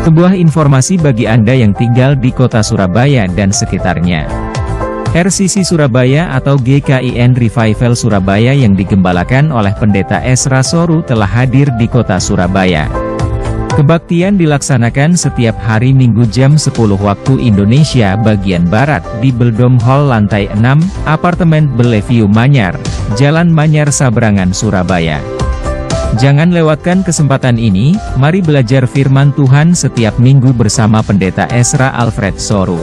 Sebuah informasi bagi Anda yang tinggal di kota Surabaya dan sekitarnya. RCC Surabaya atau GKIN Revival Surabaya yang digembalakan oleh Pendeta Esra Soru telah hadir di kota Surabaya. Kebaktian dilaksanakan setiap hari Minggu jam 10 waktu Indonesia bagian Barat di Beldom Hall lantai 6, Apartemen Bellevue Manyar, Jalan Manyar Sabrangan, Surabaya. Jangan lewatkan kesempatan ini, mari belajar firman Tuhan setiap minggu bersama Pendeta Esra Alfred Soru.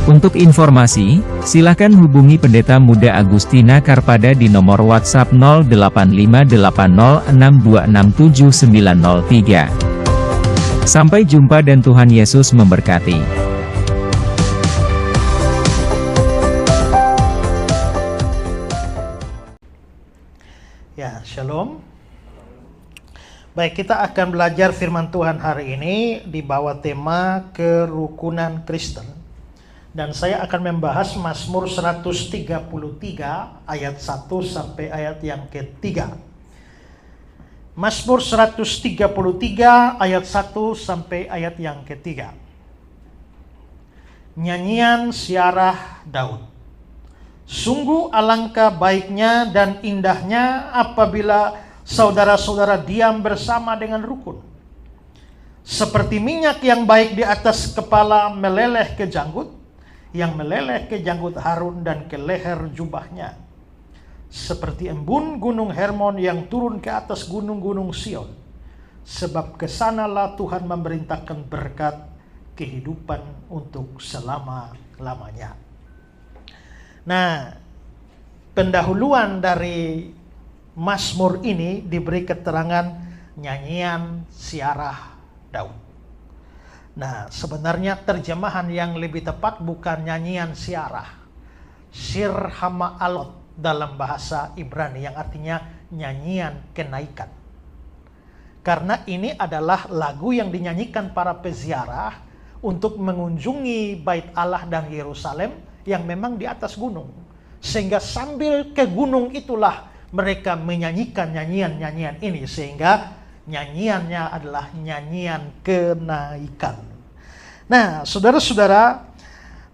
Untuk informasi, silakan hubungi Pendeta Muda Agustina Karpada di nomor WhatsApp 085806267903. Sampai jumpa dan Tuhan Yesus memberkati. Ya, shalom. Baik, kita akan belajar firman Tuhan hari ini di bawah tema kerukunan Kristen. Dan saya akan membahas Mazmur 133 ayat 1 sampai ayat yang ketiga. Mazmur 133 ayat 1 sampai ayat yang ketiga. Nyanyian Siarah Daud. Sungguh alangkah baiknya dan indahnya apabila saudara-saudara diam bersama dengan rukun. Seperti minyak yang baik di atas kepala meleleh ke janggut, yang meleleh ke janggut Harun dan ke leher jubahnya. Seperti embun gunung Hermon yang turun ke atas gunung-gunung Sion. Sebab kesanalah Tuhan memerintahkan berkat kehidupan untuk selama-lamanya. Nah, pendahuluan dari Mazmur ini diberi keterangan nyanyian Siarah Daud. Nah, sebenarnya terjemahan yang lebih tepat bukan nyanyian siarah, Sir Hama'alot dalam bahasa Ibrani, yang artinya nyanyian kenaikan. Karena ini adalah lagu yang dinyanyikan para peziarah untuk mengunjungi Bait Allah dan Yerusalem yang memang di atas gunung. Sehingga sambil ke gunung itulah mereka menyanyikan nyanyian-nyanyian ini, sehingga nyanyiannya adalah nyanyian kenaikan. Nah, saudara-saudara,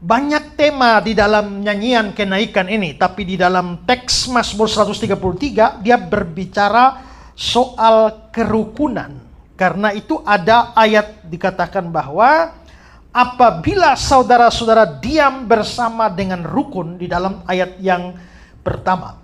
banyak tema di dalam nyanyian kenaikan ini, tapi di dalam teks Mazmur 133 dia berbicara soal kerukunan. Karena itu ada ayat dikatakan bahwa apabila saudara-saudara diam bersama dengan rukun di dalam ayat yang pertama.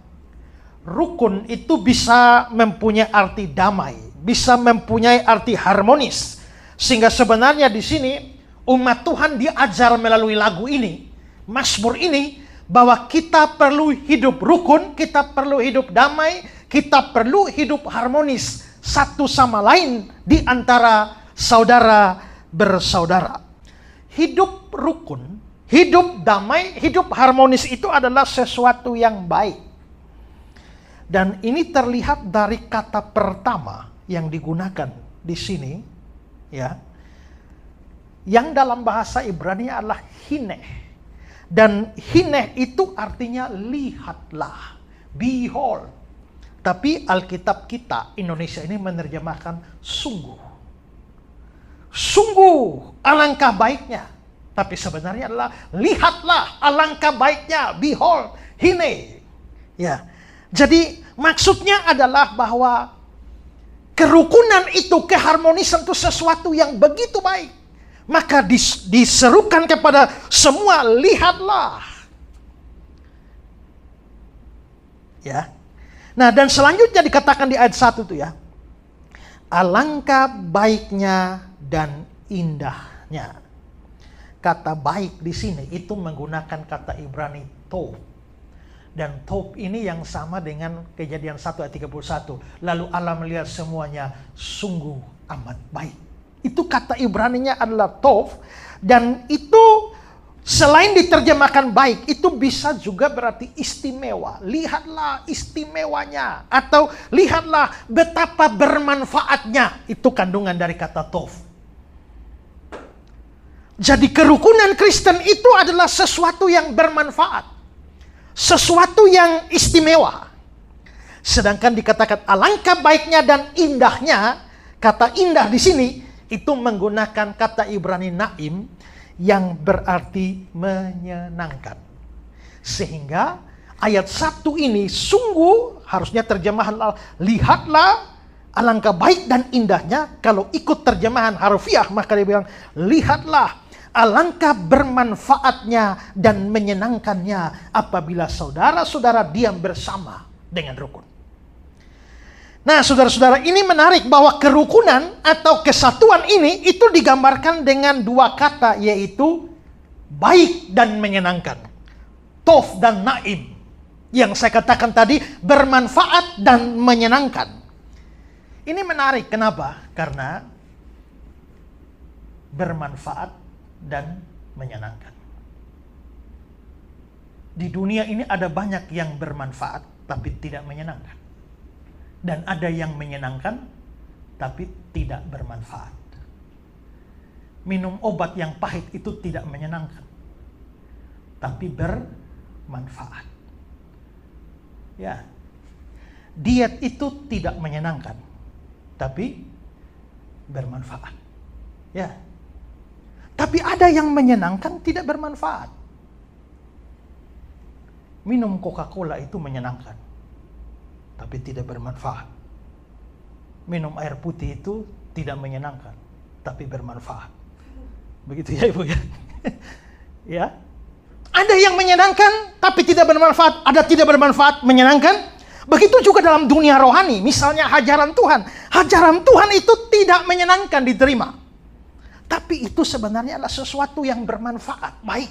Rukun itu bisa mempunyai arti damai, bisa mempunyai arti harmonis. Sehingga sebenarnya di sini umat Tuhan diajar melalui lagu ini, Mazmur ini, bahwa kita perlu hidup rukun, kita perlu hidup damai, kita perlu hidup harmonis satu sama lain di antara saudara bersaudara. Hidup rukun, hidup damai, hidup harmonis itu adalah sesuatu yang baik. Dan ini terlihat dari kata pertama yang digunakan di sini, ya. Yang dalam bahasa Ibrani adalah hineh. Dan hineh itu artinya lihatlah, behold. Tapi Alkitab kita Indonesia ini menerjemahkan sungguh. Sungguh alangkah baiknya. Tapi sebenarnya adalah lihatlah, alangkah baiknya, behold, hineh. Ya. Jadi maksudnya adalah bahwa kerukunan itu, keharmonisan itu sesuatu yang begitu baik. Maka diserukan kepada semua, lihatlah. Ya. Nah, dan selanjutnya dikatakan di ayat 1 itu ya. Alangkah baiknya dan indahnya. Kata baik di sini itu menggunakan kata Ibrani tov. Dan tov ini yang sama dengan Kejadian 1 ayat 31. Lalu Allah melihat semuanya sungguh amat baik. Itu kata Ibraninya adalah tov. Dan itu selain diterjemahkan baik, itu bisa juga berarti istimewa. Lihatlah istimewanya. Atau lihatlah betapa bermanfaatnya. Itu kandungan dari kata tov. Jadi kerukunan Kristen itu adalah sesuatu yang bermanfaat. Sesuatu yang istimewa. Sedangkan dikatakan alangkah baiknya dan indahnya, kata indah di sini itu menggunakan kata Ibrani naim yang berarti menyenangkan. Sehingga ayat 1 ini sungguh harusnya terjemahan lihatlah alangkah baik dan indahnya. Kalau ikut terjemahan harfiah maka dia bilang lihatlah alangkah bermanfaatnya dan menyenangkannya apabila saudara-saudara diam bersama dengan rukun. Nah, saudara-saudara, ini menarik bahwa kerukunan atau kesatuan ini itu digambarkan dengan dua kata, yaitu baik dan menyenangkan. Tov dan naim. Yang saya katakan tadi, bermanfaat dan menyenangkan. Ini menarik, kenapa? Karena bermanfaat dan menyenangkan. Di dunia ini ada banyak yang bermanfaat, tapi tidak menyenangkan. Dan ada yang menyenangkan, tapi tidak bermanfaat. Minum obat yang pahit itu tidak menyenangkan, tapi bermanfaat. Ya, diet itu tidak menyenangkan, tapi bermanfaat. Ya, tapi ada yang menyenangkan, tidak bermanfaat. Minum Coca-Cola itu menyenangkan, tapi tidak bermanfaat. Minum air putih itu tidak menyenangkan, tapi bermanfaat. Begitu ya Ibu ya. Ya. Ada yang menyenangkan, tapi tidak bermanfaat. Ada tidak bermanfaat, menyenangkan. Begitu juga dalam dunia rohani. Misalnya hajaran Tuhan. Hajaran Tuhan itu tidak menyenangkan diterima. Tapi itu sebenarnya adalah sesuatu yang bermanfaat, baik.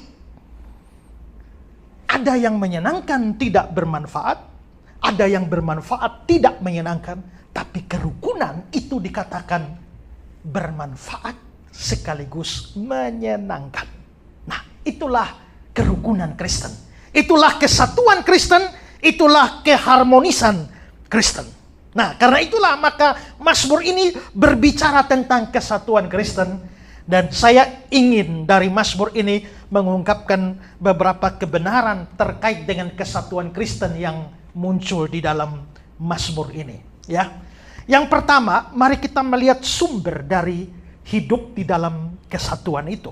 Ada yang menyenangkan, tidak bermanfaat. Ada yang bermanfaat, tidak menyenangkan. Tapi kerukunan itu dikatakan bermanfaat sekaligus menyenangkan. Nah, itulah kerukunan Kristen. Itulah kesatuan Kristen. Itulah keharmonisan Kristen. Nah, karena itulah maka Mazmur ini berbicara tentang kesatuan Kristen. Dan saya ingin dari Mazmur ini mengungkapkan beberapa kebenaran terkait dengan kesatuan Kristen yang muncul di dalam Mazmur ini, ya. Yang pertama, mari kita melihat sumber dari hidup di dalam kesatuan itu.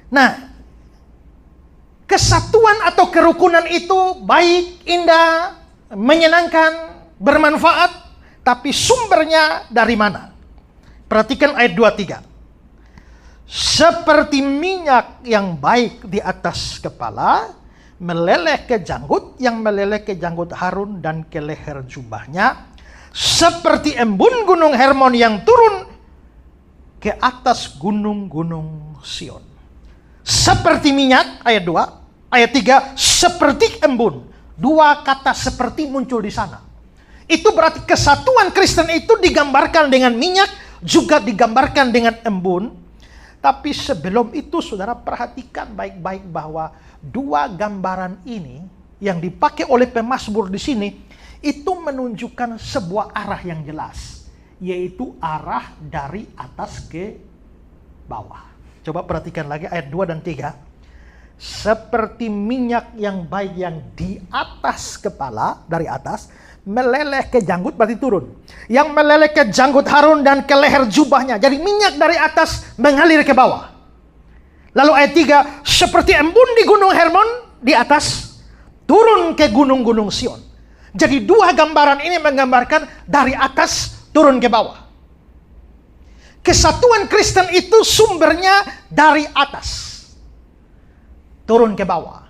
Nah, kesatuan atau kerukunan itu baik, indah, menyenangkan, bermanfaat, tapi sumbernya dari mana? Perhatikan ayat 23. Seperti minyak yang baik di atas kepala, meleleh ke janggut, yang meleleh ke janggut Harun dan ke leher jubahnya, seperti embun gunung Hermon yang turun ke atas gunung-gunung Sion. Seperti minyak, ayat 2, ayat 3, seperti embun. Dua kata seperti muncul di sana. Itu berarti kesatuan Kristen itu digambarkan dengan minyak, juga digambarkan dengan embun. Tapi sebelum itu saudara perhatikan baik-baik bahwa dua gambaran ini yang dipakai oleh pemazmur di sini itu menunjukkan sebuah arah yang jelas, yaitu arah dari atas ke bawah. Coba perhatikan lagi ayat 2 dan 3. Seperti minyak yang baik yang di atas kepala, dari atas, meleleh ke janggut, berarti turun. Yang meleleh ke janggut Harun dan ke leher jubahnya. Jadi minyak dari atas mengalir ke bawah. Lalu ayat 3, seperti embun di gunung Hermon, di atas, turun ke gunung-gunung Sion. Jadi dua gambaran ini menggambarkan dari atas turun ke bawah. Kesatuan Kristen itu sumbernya dari atas turun ke bawah.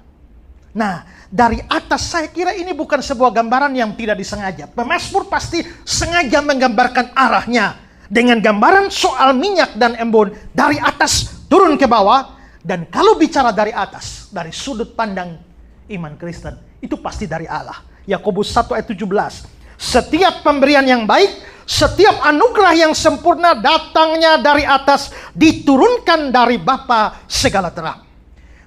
Nah, dari atas saya kira ini bukan sebuah gambaran yang tidak disengaja. Pemazmur pasti sengaja menggambarkan arahnya dengan gambaran soal minyak dan embun dari atas turun ke bawah. Dan kalau bicara dari atas, dari sudut pandang iman Kristen, itu pasti dari Allah. Yakobus 1 ayat 17. Setiap pemberian yang baik, setiap anugerah yang sempurna datangnya dari atas, diturunkan dari Bapa segala terang.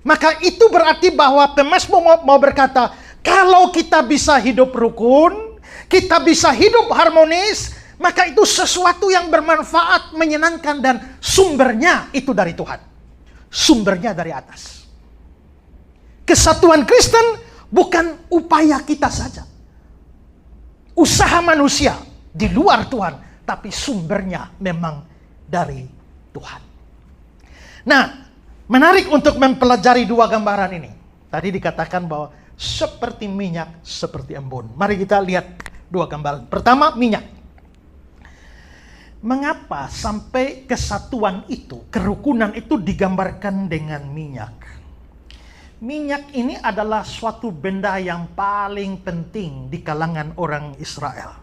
Maka itu berarti bahwa pemazmur mau berkata, kalau kita bisa hidup rukun, kita bisa hidup harmonis, maka itu sesuatu yang bermanfaat, menyenangkan, dan sumbernya itu dari Tuhan. Sumbernya dari atas. Kesatuan Kristen bukan upaya kita saja, usaha manusia di luar Tuhan, tapi sumbernya memang dari Tuhan. Nah, menarik untuk mempelajari dua gambaran ini. Tadi dikatakan bahwa seperti minyak, seperti embun. Mari kita lihat dua gambaran. Pertama, minyak. Mengapa sampai kesatuan itu, kerukunan itu digambarkan dengan minyak? Minyak ini adalah suatu benda yang paling penting di kalangan orang Israel.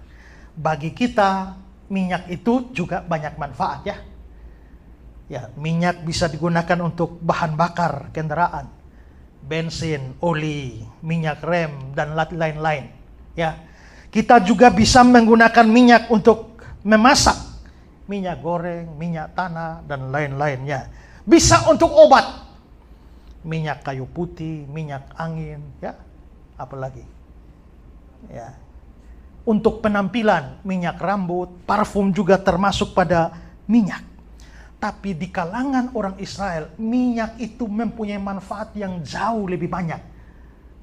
Bagi kita, minyak itu juga banyak manfaat ya. Ya, minyak bisa digunakan untuk bahan bakar kendaraan, bensin, oli, minyak rem, dan lain-lain. Ya, kita juga bisa menggunakan minyak untuk memasak, minyak goreng, minyak tanah, dan lain-lainnya. Bisa untuk obat, minyak kayu putih, minyak angin, ya, apalagi, ya. Untuk penampilan, minyak rambut, parfum juga termasuk pada minyak. Tapi di kalangan orang Israel, minyak itu mempunyai manfaat yang jauh lebih banyak.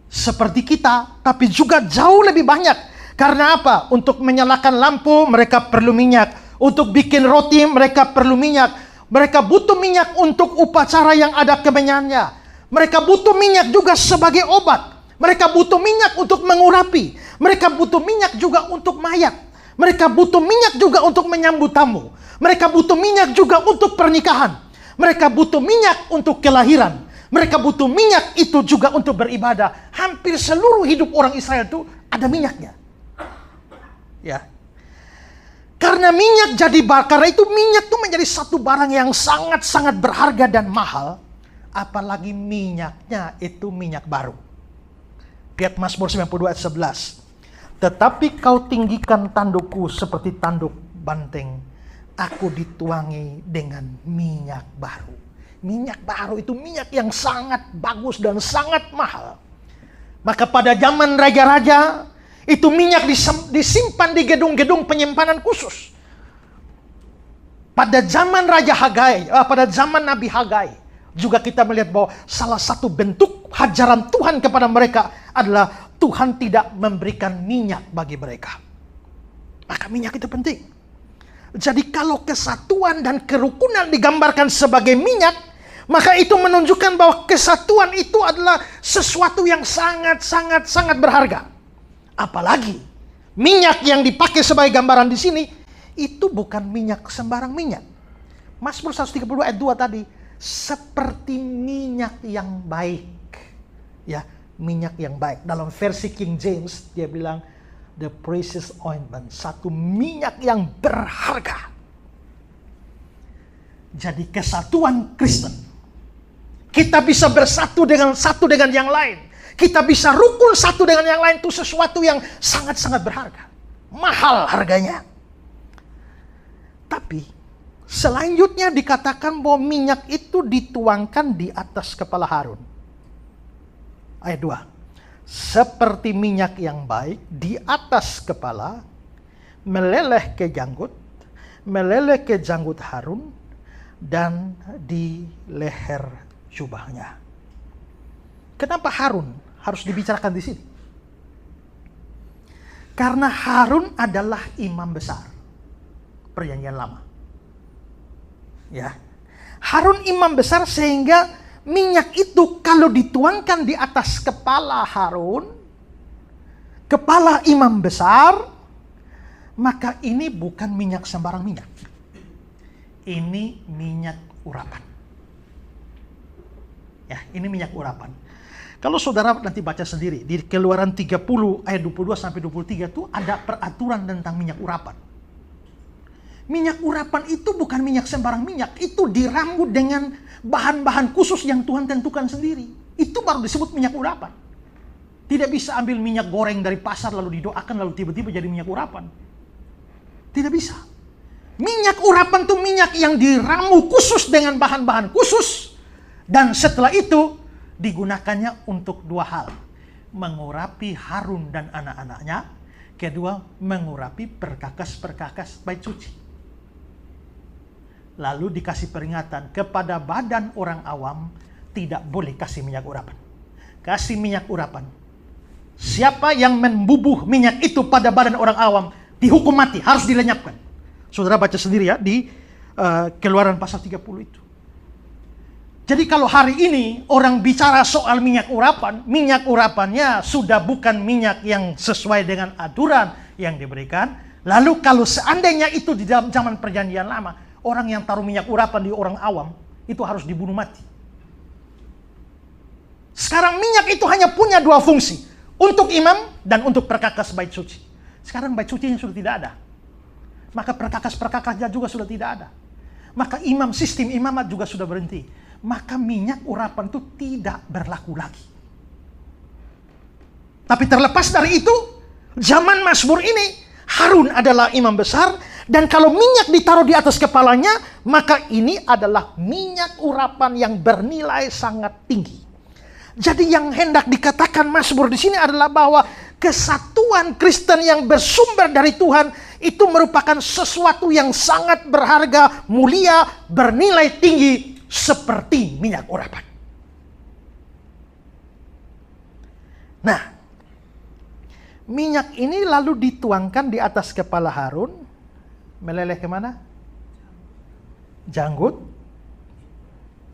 Seperti kita, tapi juga jauh lebih banyak. Karena apa? Untuk menyalakan lampu, mereka perlu minyak. Untuk bikin roti, mereka perlu minyak. Mereka butuh minyak untuk upacara yang ada kemenyannya. Mereka butuh minyak juga sebagai obat. Mereka butuh minyak untuk mengurapi. Mereka butuh minyak juga untuk mayat. Mereka butuh minyak juga untuk menyambut tamu. Mereka butuh minyak juga untuk pernikahan. Mereka butuh minyak untuk kelahiran. Mereka butuh minyak itu juga untuk beribadah. Hampir seluruh hidup orang Israel itu ada minyaknya. Ya. Karena minyak jadi karena itu minyak itu menjadi satu barang yang sangat-sangat berharga dan mahal. Apalagi minyaknya itu minyak baru. Lihat Mazmur 92 ayat 11. Tetapi kau tinggikan tandukku seperti tanduk banteng. Aku dituangi dengan minyak baru. Minyak baru itu minyak yang sangat bagus dan sangat mahal. Maka pada zaman raja-raja, itu minyak disimpan di gedung-gedung penyimpanan khusus. Pada zaman Raja Hagai, pada zaman Nabi Hagai, juga kita melihat bahwa salah satu bentuk hajaran Tuhan kepada mereka adalah Tuhan tidak memberikan minyak bagi mereka. Maka minyak itu penting. Jadi kalau kesatuan dan kerukunan digambarkan sebagai minyak, maka itu menunjukkan bahwa kesatuan itu adalah sesuatu yang sangat berharga. Apalagi minyak yang dipakai sebagai gambaran di sini itu bukan minyak sembarang minyak. Mazmur 130 ayat 2 tadi, seperti minyak yang baik. Ya, minyak yang baik. Dalam versi King James dia bilang the precious ointment, satu minyak yang berharga. Jadi kesatuan Kristen, kita bisa bersatu dengan yang lain. Kita bisa rukun satu dengan yang lain, itu sesuatu yang sangat-sangat berharga. Mahal harganya. Tapi selanjutnya dikatakan bahwa minyak itu dituangkan di atas kepala Harun. Ayat 2. Seperti minyak yang baik di atas kepala, meleleh ke janggut Harun, dan di leher jubahnya. Kenapa Harun harus dibicarakan di sini? Karena Harun adalah imam besar Perjanjian Lama. Ya. Harun imam besar sehingga minyak itu kalau dituangkan di atas kepala Harun, kepala imam besar, maka ini bukan minyak sembarang minyak. Ini minyak urapan. Ya, ini minyak urapan. Kalau saudara nanti baca sendiri, di Keluaran 30 ayat 22 sampai 23 itu ada peraturan tentang minyak urapan. Minyak urapan itu bukan minyak sembarang minyak, itu diramu dengan bahan-bahan khusus yang Tuhan tentukan sendiri. Itu baru disebut minyak urapan. Tidak bisa ambil minyak goreng dari pasar lalu didoakan lalu tiba-tiba jadi minyak urapan. Tidak bisa. Minyak urapan itu minyak yang diramu khusus dengan bahan-bahan khusus. Dan setelah itu digunakannya untuk dua hal. Mengurapi Harun dan anak-anaknya. Kedua, mengurapi perkakas-perkakas bait suci. Lalu dikasih peringatan kepada badan orang awam, tidak boleh kasih minyak urapan. Kasih minyak urapan. Siapa yang membubuh minyak itu pada badan orang awam, dihukum mati, harus dilenyapkan. Saudara baca sendiri ya di Keluaran pasal 30 itu. Jadi kalau hari ini orang bicara soal minyak urapannya sudah bukan minyak yang sesuai dengan aturan yang diberikan. Lalu kalau seandainya itu di dalam zaman perjanjian lama, orang yang taruh minyak urapan di orang awam, itu harus dibunuh mati. Sekarang minyak itu hanya punya dua fungsi, untuk imam dan untuk perkakas bait suci. Sekarang bait sucinya sudah tidak ada. Maka perkakas-perkakasnya juga sudah tidak ada. Maka sistem imamat juga sudah berhenti. Maka minyak urapan itu tidak berlaku lagi. Tapi terlepas dari itu, zaman Mazmur ini, Harun adalah imam besar, dan kalau minyak ditaruh di atas kepalanya, maka ini adalah minyak urapan yang bernilai sangat tinggi. Jadi yang hendak dikatakan Mazmur di sini adalah bahwa kesatuan Kristen yang bersumber dari Tuhan itu merupakan sesuatu yang sangat berharga, mulia, bernilai tinggi, seperti minyak urapan. Nah, minyak ini lalu dituangkan di atas kepala Harun, meleleh kemana? Janggut,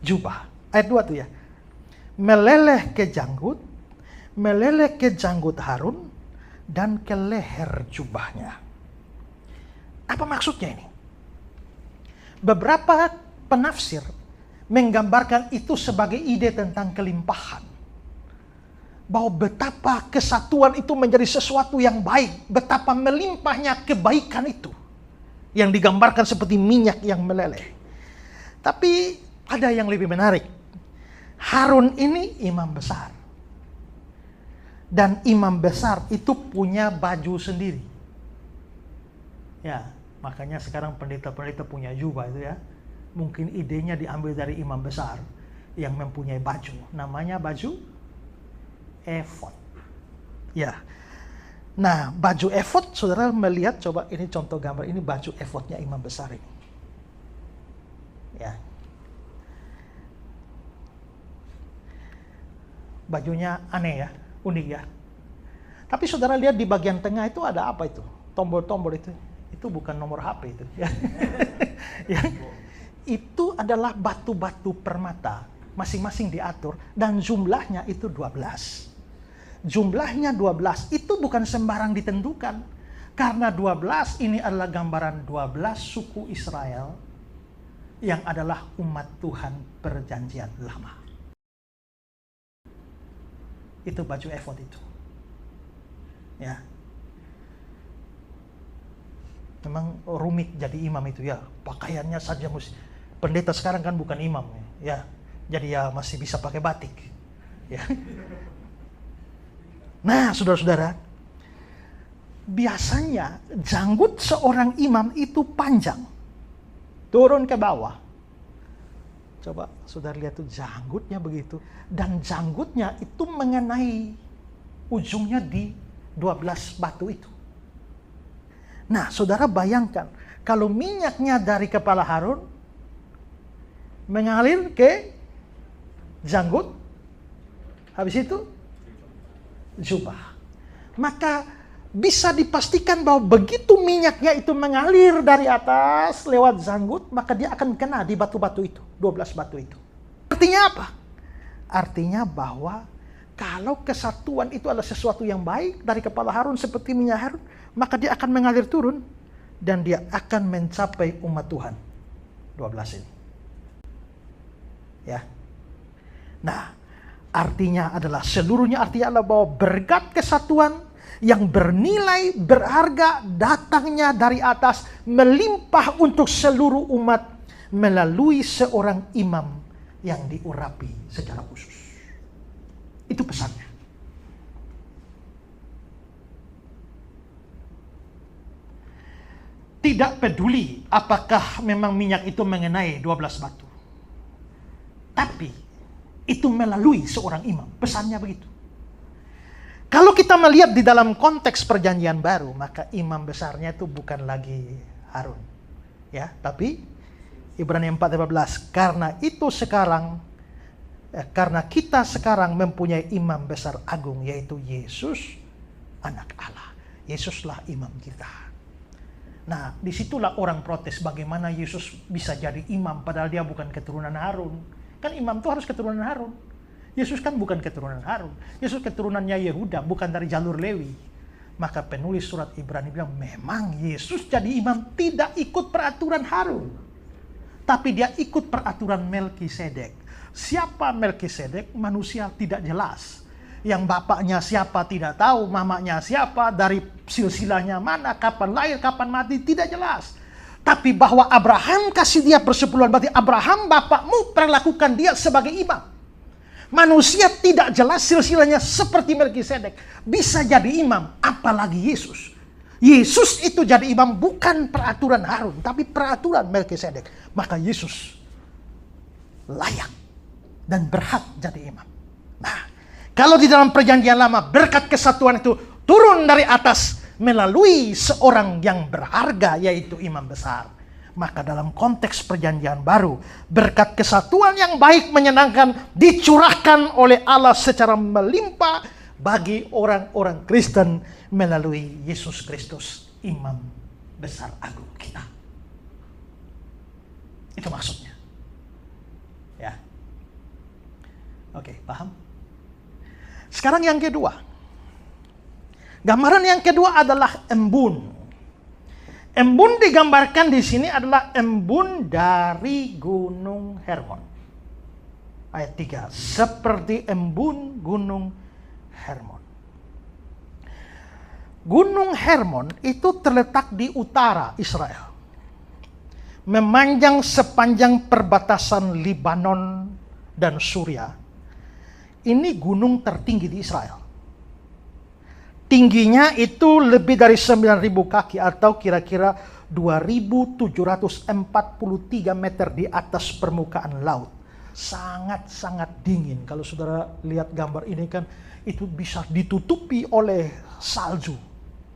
jubah. Ayat 2 tuh ya. Meleleh ke janggut Harun, dan ke leher jubahnya. Apa maksudnya ini? Beberapa penafsir menggambarkan itu sebagai ide tentang kelimpahan. Bahwa betapa kesatuan itu menjadi sesuatu yang baik. Betapa melimpahnya kebaikan itu. Yang digambarkan seperti minyak yang meleleh. Tapi ada yang lebih menarik. Harun ini imam besar. Dan imam besar itu punya baju sendiri. Ya, makanya sekarang pendeta-pendeta punya jubah itu ya. Mungkin idenya diambil dari imam besar yang mempunyai baju. Namanya baju efod. Ya. Nah, baju efod, saudara melihat, coba ini contoh gambar. Ini baju efodnya imam besar ini. Ya. Bajunya aneh ya, unik ya. Tapi saudara lihat di bagian tengah itu ada apa itu? Tombol-tombol itu. Itu bukan nomor HP itu. Ya. Ya. Itu adalah batu-batu permata, masing-masing diatur, dan jumlahnya itu 12. Jumlahnya 12, itu bukan sembarang ditentukan. Karena 12 ini adalah gambaran 12 suku Israel yang adalah umat Tuhan perjanjian lama. Itu baju efod itu. Ya. Memang rumit jadi imam itu ya, pakaiannya saja mesti. Pendeta sekarang kan bukan imam ya. Jadi ya masih bisa pakai batik. Ya. Nah, saudara-saudara, biasanya janggut seorang imam itu panjang. Turun ke bawah. Coba saudara lihat tuh janggutnya begitu, dan janggutnya itu mengenai ujungnya di 12 batu itu. Nah, saudara bayangkan kalau minyaknya dari kepala Harun mengalir ke janggut, habis itu jubah. Maka bisa dipastikan bahwa begitu minyaknya itu mengalir dari atas lewat janggut, maka dia akan kena di batu-batu itu, 12 batu itu. Artinya apa? Artinya bahwa kalau kesatuan itu adalah sesuatu yang baik dari kepala Harun seperti minyak Harun, maka dia akan mengalir turun dan dia akan mencapai umat Tuhan. 12 ini. Ya. Nah, artinya adalah seluruhnya artinya adalah bahwa berkat kesatuan yang bernilai berharga datangnya dari atas melimpah untuk seluruh umat melalui seorang imam yang diurapi secara khusus. Itu pesannya. Tidak peduli apakah memang minyak itu mengenai 12 batu. Tapi itu melalui seorang imam. Pesannya begitu. Kalau kita melihat di dalam konteks perjanjian baru, maka imam besarnya itu bukan lagi Harun. Ya, tapi Ibrani 4:15, karena kita sekarang mempunyai imam besar agung, yaitu Yesus, anak Allah. Yesuslah imam kita. Nah, disitulah orang protes bagaimana Yesus bisa jadi imam padahal dia bukan keturunan Harun. Kan imam itu harus keturunan Harun. Yesus kan bukan keturunan Harun. Yesus keturunannya Yehuda, bukan dari jalur Lewi. Maka penulis surat Ibrani bilang, memang Yesus jadi imam tidak ikut peraturan Harun. Tapi dia ikut peraturan Melkisedek. Siapa Melkisedek? Manusia tidak jelas. Yang bapaknya siapa tidak tahu, mamanya siapa, dari silsilahnya mana, kapan lahir, kapan mati, tidak jelas. Tapi bahwa Abraham kasih dia persepuluhan, berarti Abraham bapakmu perlakukan dia sebagai imam. Manusia tidak jelas silsilahnya seperti Melkisedek. Bisa jadi imam, apalagi Yesus. Yesus itu jadi imam bukan peraturan Harun, tapi peraturan Melkisedek. Maka Yesus layak dan berhak jadi imam. Nah, kalau di dalam perjanjian lama berkat kesatuan itu turun dari atas melalui seorang yang berharga, yaitu imam besar. Maka dalam konteks perjanjian baru, berkat kesatuan yang baik menyenangkan dicurahkan oleh Allah secara melimpah bagi orang-orang Kristen melalui Yesus Kristus, imam besar agung kita. Itu maksudnya. Ya. Oke, paham? Sekarang yang kedua. Gambaran yang kedua adalah embun. Embun digambarkan di sini adalah embun dari Gunung Hermon. Ayat 3, seperti embun Gunung Hermon. Gunung Hermon itu terletak di utara Israel. Memanjang sepanjang perbatasan Libanon dan Suria. Ini gunung tertinggi di Israel. Tingginya itu lebih dari 9.000 kaki atau kira-kira 2.743 meter di atas permukaan laut. Sangat-sangat dingin. Kalau saudara lihat gambar ini kan, itu bisa ditutupi oleh salju.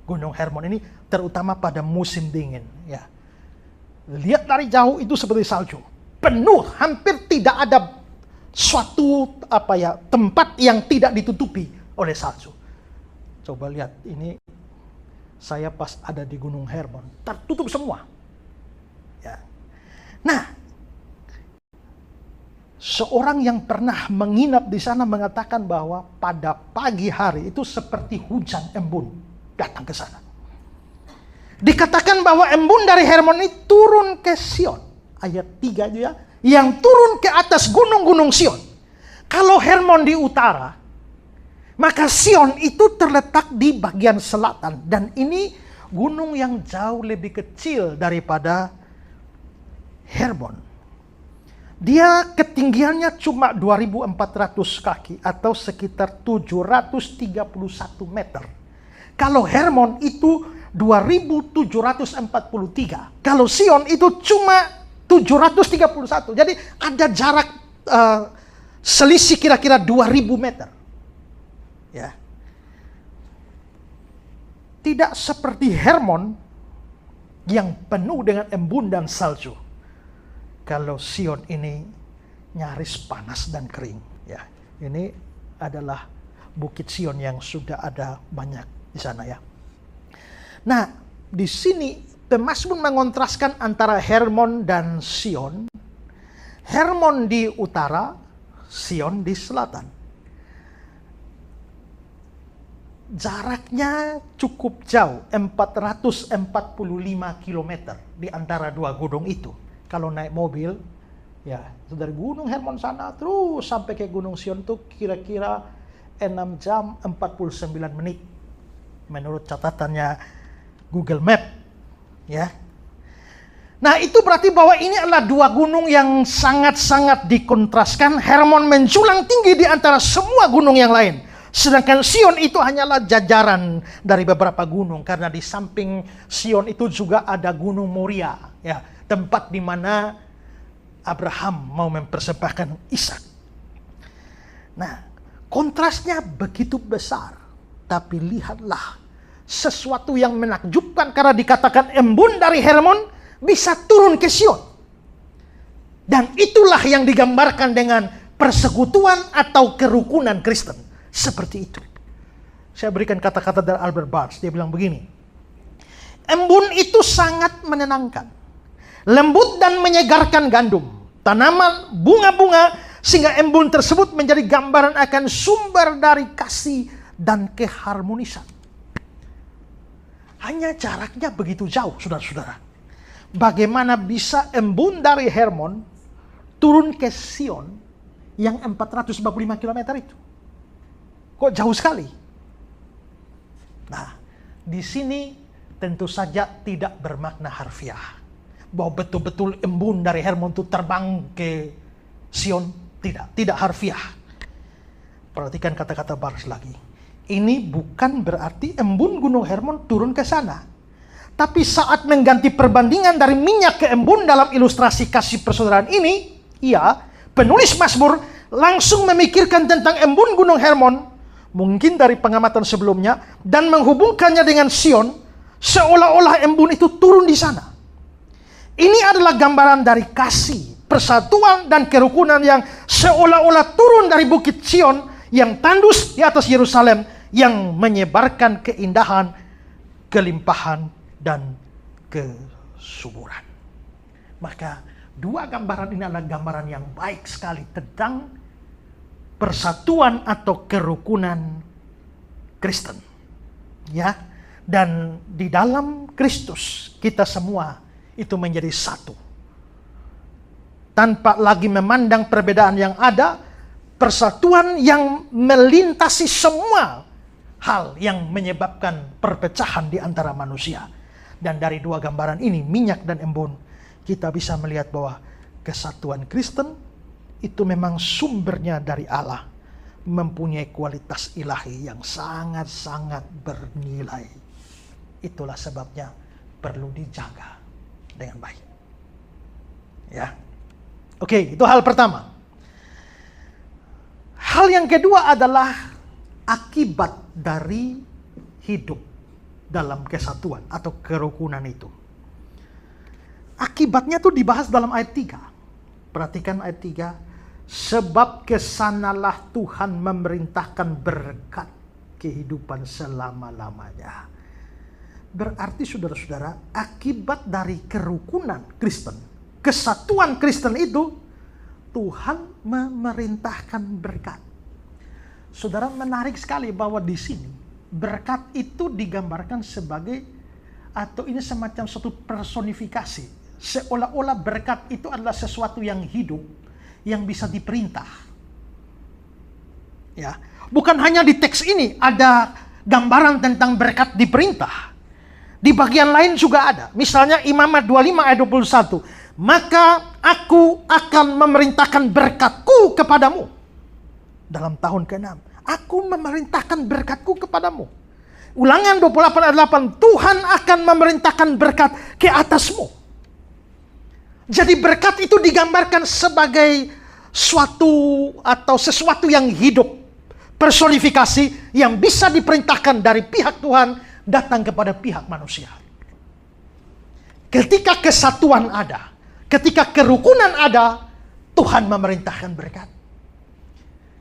Gunung Hermon ini terutama pada musim dingin. Ya. Lihat dari jauh itu seperti salju. Penuh, hampir tidak ada suatu tempat yang tidak ditutupi oleh salju. Coba lihat, ini saya pas ada di Gunung Hermon, tertutup semua. Ya. Nah, seorang yang pernah menginap di sana mengatakan bahwa pada pagi hari itu seperti hujan embun datang ke sana. Dikatakan bahwa embun dari Hermon ini turun ke Sion. Ayat 3 itu ya, yang turun ke atas gunung-gunung Sion. Kalau Hermon di utara, maka Sion itu terletak di bagian selatan. Dan ini gunung yang jauh lebih kecil daripada Hermon. Dia ketinggiannya cuma 2.400 kaki atau sekitar 731 meter. Kalau Hermon itu 2.743. Kalau Sion itu cuma 731. Jadi ada jarak selisih kira-kira 2.000 meter. Ya. Tidak seperti Hermon yang penuh dengan embun dan salju. Kalau Sion ini nyaris panas dan kering. Ya. Ini adalah Bukit Sion yang sudah ada banyak di sana ya. Nah, di sini pemazmur mengontraskan antara Hermon dan Sion. Hermon di utara, Sion di selatan. Jaraknya cukup jauh, 445 km di antara dua gunung itu. Kalau naik mobil, ya dari Gunung Hermon sana terus sampai ke Gunung Sion itu kira-kira 6 jam 49 menit. Menurut catatannya Google Map. Ya. Nah, itu berarti bahwa ini adalah dua gunung yang sangat-sangat dikontraskan. Hermon menjulang tinggi di antara semua gunung yang lain. Sedangkan Sion itu hanyalah jajaran dari beberapa gunung. Karena di samping Sion itu juga ada Gunung Moria. Ya, tempat di mana Abraham mau mempersembahkan Ishak. Nah, kontrasnya begitu besar. Tapi lihatlah, sesuatu yang menakjubkan karena dikatakan embun dari Hermon bisa turun ke Sion. Dan itulah yang digambarkan dengan persekutuan atau kerukunan Kristen. Seperti itu. Saya berikan kata-kata dari Albert Barnes. Dia bilang begini. Embun itu sangat menenangkan, lembut dan menyegarkan gandum, tanaman, bunga-bunga, sehingga embun tersebut menjadi gambaran akan sumber dari kasih dan keharmonisan. Hanya jaraknya begitu jauh, saudara-saudara. Bagaimana bisa embun dari Hermon turun ke Sion yang 445 km itu? Kok jauh sekali? Nah, di sini tentu saja tidak bermakna harfiah. Bahwa betul-betul embun dari Hermon itu terbang ke Sion. Tidak harfiah. Perhatikan kata-kata baris lagi. Ini bukan berarti embun Gunung Hermon turun ke sana. Tapi saat mengganti perbandingan dari minyak ke embun dalam ilustrasi kasih persaudaraan ini, penulis Mazmur langsung memikirkan tentang embun Gunung Hermon, mungkin dari pengamatan sebelumnya, dan menghubungkannya dengan Sion, seolah-olah embun itu turun di sana. Ini adalah gambaran dari kasih, persatuan, dan kerukunan yang seolah-olah turun dari bukit Sion yang tandus di atas Yerusalem, yang menyebarkan keindahan, kelimpahan, dan kesuburan. Maka dua gambaran ini adalah gambaran yang baik sekali tentang persatuan atau kerukunan Kristen. Ya, dan di dalam Kristus kita semua itu menjadi satu. Tanpa lagi memandang perbedaan yang ada, persatuan yang melintasi semua hal yang menyebabkan perpecahan di antara manusia. Dan dari dua gambaran ini, minyak dan embun, kita bisa melihat bahwa kesatuan Kristen itu memang sumbernya dari Allah, mempunyai kualitas ilahi yang sangat-sangat bernilai. Itulah sebabnya perlu dijaga dengan baik. Ya. Oke, itu hal pertama. Hal yang kedua adalah akibat dari hidup dalam kesatuan atau kerukunan itu. Akibatnya tuh dibahas dalam ayat 3. Perhatikan ayat 3. Sebab kesanalah Tuhan memerintahkan berkat kehidupan selama-lamanya. Berarti saudara-saudara, akibat dari kerukunan Kristen, kesatuan Kristen itu, Tuhan memerintahkan berkat. Saudara, menarik sekali bahwa di sini berkat itu digambarkan sebagai, atau ini semacam suatu personifikasi, seolah-olah berkat itu adalah sesuatu yang hidup, yang bisa diperintah. Ya, bukan hanya di teks ini ada gambaran tentang berkat diperintah. Di bagian lain juga ada. Misalnya Imamat 25 ayat 21. Maka aku akan memerintahkan berkatku kepadamu. Dalam tahun ke-6. Aku memerintahkan berkatku kepadamu. Ulangan 28 ayat 8. Tuhan akan memerintahkan berkat ke atasmu. Jadi berkat itu digambarkan sebagai suatu atau sesuatu yang hidup. Personifikasi yang bisa diperintahkan dari pihak Tuhan datang kepada pihak manusia. Ketika kesatuan ada, ketika kerukunan ada, Tuhan memerintahkan berkat.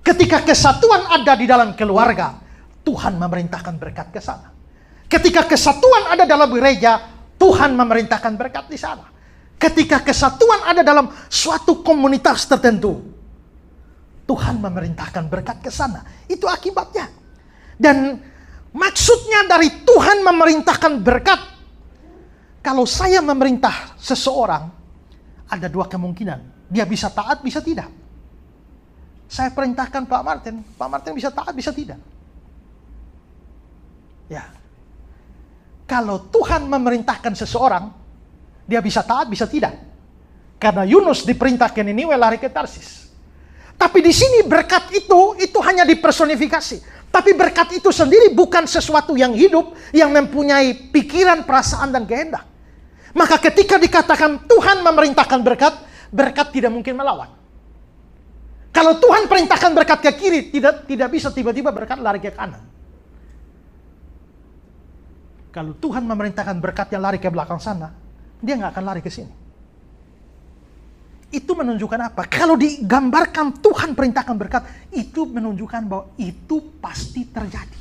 Ketika kesatuan ada di dalam keluarga, Tuhan memerintahkan berkat ke sana. Ketika kesatuan ada dalam gereja, Tuhan memerintahkan berkat di sana. Ketika kesatuan ada dalam suatu komunitas tertentu, Tuhan memerintahkan berkat ke sana. Itu akibatnya. Dan maksudnya dari Tuhan memerintahkan berkat, kalau saya memerintah seseorang, ada dua kemungkinan. Dia bisa taat, bisa tidak. Saya perintahkan Pak Martin bisa taat, bisa tidak. Ya. Kalau Tuhan memerintahkan seseorang, dia bisa taat, bisa tidak. Karena Yunus diperintahkan Niniwe lari ke Tarsis. Tapi di sini berkat itu hanya dipersonifikasi. Tapi berkat itu sendiri bukan sesuatu yang hidup, yang mempunyai pikiran, perasaan, dan kehendak. Maka ketika dikatakan Tuhan memerintahkan berkat, berkat tidak mungkin melawan. Kalau Tuhan perintahkan berkat ke kiri, tidak bisa tiba-tiba berkat lari ke kanan. Kalau Tuhan memerintahkan berkat yang lari ke belakang sana, dia nggak akan lari ke sini. Itu menunjukkan apa? Kalau digambarkan Tuhan perintahkan berkat, itu menunjukkan bahwa itu pasti terjadi.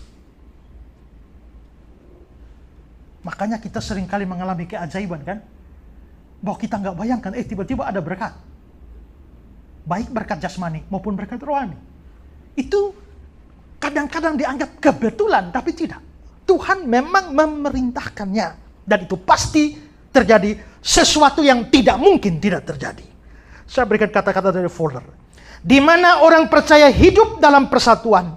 Makanya kita seringkali mengalami keajaiban kan? Bahwa kita nggak bayangkan, tiba-tiba ada berkat. Baik berkat jasmani maupun berkat rohani. Itu kadang-kadang dianggap kebetulan, tapi tidak. Tuhan memang memerintahkannya. Dan itu pasti terjadi sesuatu yang tidak mungkin tidak terjadi. Saya berikan kata-kata dari folder. Di mana orang percaya hidup dalam persatuan,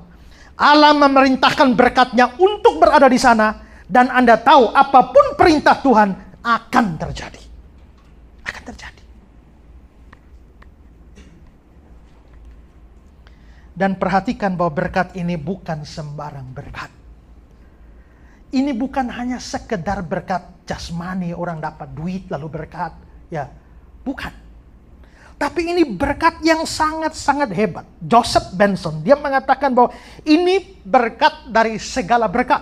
Allah memerintahkan berkatnya untuk berada di sana, dan Anda tahu apapun perintah Tuhan akan terjadi. Akan terjadi. Dan perhatikan bahwa berkat ini bukan sembarang berkat. Ini bukan hanya sekedar berkat jasmani, orang dapat duit lalu berkat. Ya, bukan. Tapi ini berkat yang sangat-sangat hebat. Joseph Benson, dia mengatakan bahwa ini berkat dari segala berkat.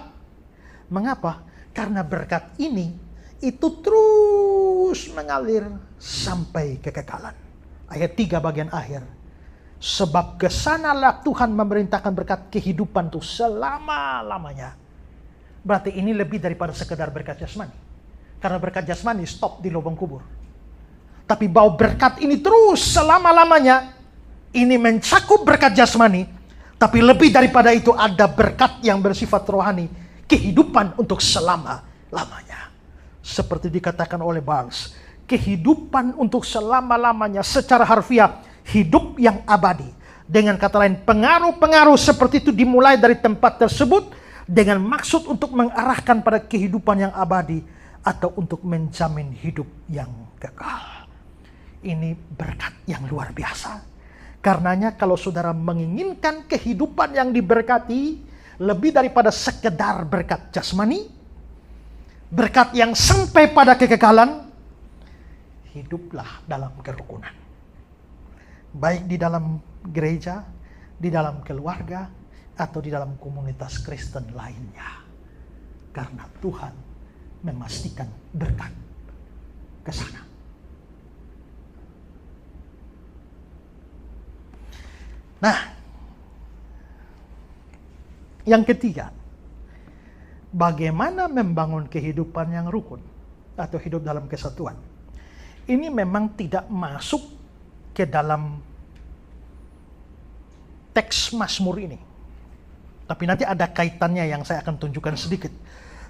Mengapa? Karena berkat ini itu terus mengalir sampai kekekalan. Ayat 3 bagian akhir. Sebab kesanalah Tuhan memerintahkan berkat kehidupan itu selama-lamanya. Berarti ini lebih daripada sekedar berkat jasmani. Karena berkat jasmani stop di lubang kubur. Tapi bahwa berkat ini terus selama-lamanya, ini mencakup berkat jasmani, tapi lebih daripada itu ada berkat yang bersifat rohani, kehidupan untuk selama-lamanya. Seperti dikatakan oleh Barnes, kehidupan untuk selama-lamanya secara harfiah, hidup yang abadi. Dengan kata lain, pengaruh-pengaruh seperti itu dimulai dari tempat tersebut dengan maksud untuk mengarahkan pada kehidupan yang abadi atau untuk menjamin hidup yang kekal. Ini berkat yang luar biasa. Karenanya kalau saudara menginginkan kehidupan yang diberkati lebih daripada sekedar berkat jasmani, berkat yang sampai pada kekekalan, hiduplah dalam kerukunan. Baik di dalam gereja, di dalam keluarga, atau di dalam komunitas Kristen lainnya. Karena Tuhan memastikan berkat ke sana. Nah, yang ketiga, bagaimana membangun kehidupan yang rukun atau hidup dalam kesatuan. Ini memang tidak masuk ke dalam teks Mazmur ini. Tapi nanti ada kaitannya yang saya akan tunjukkan sedikit.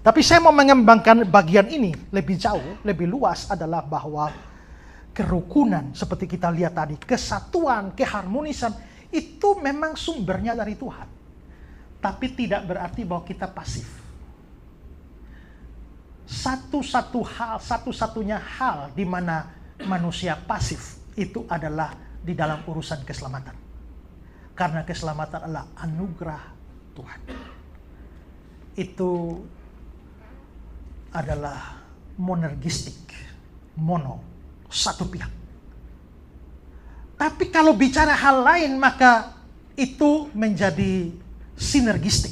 Tapi saya mau mengembangkan bagian ini lebih jauh, lebih luas adalah bahwa kerukunan seperti kita lihat tadi, kesatuan, keharmonisan, itu memang sumbernya dari Tuhan. Tapi tidak berarti bahwa kita pasif. Satu-satunya hal di mana manusia pasif itu adalah di dalam urusan keselamatan. Karena keselamatan adalah anugerah Tuhan. Itu adalah monergistik, satu pihak. Tapi kalau bicara hal lain maka itu menjadi sinergistik.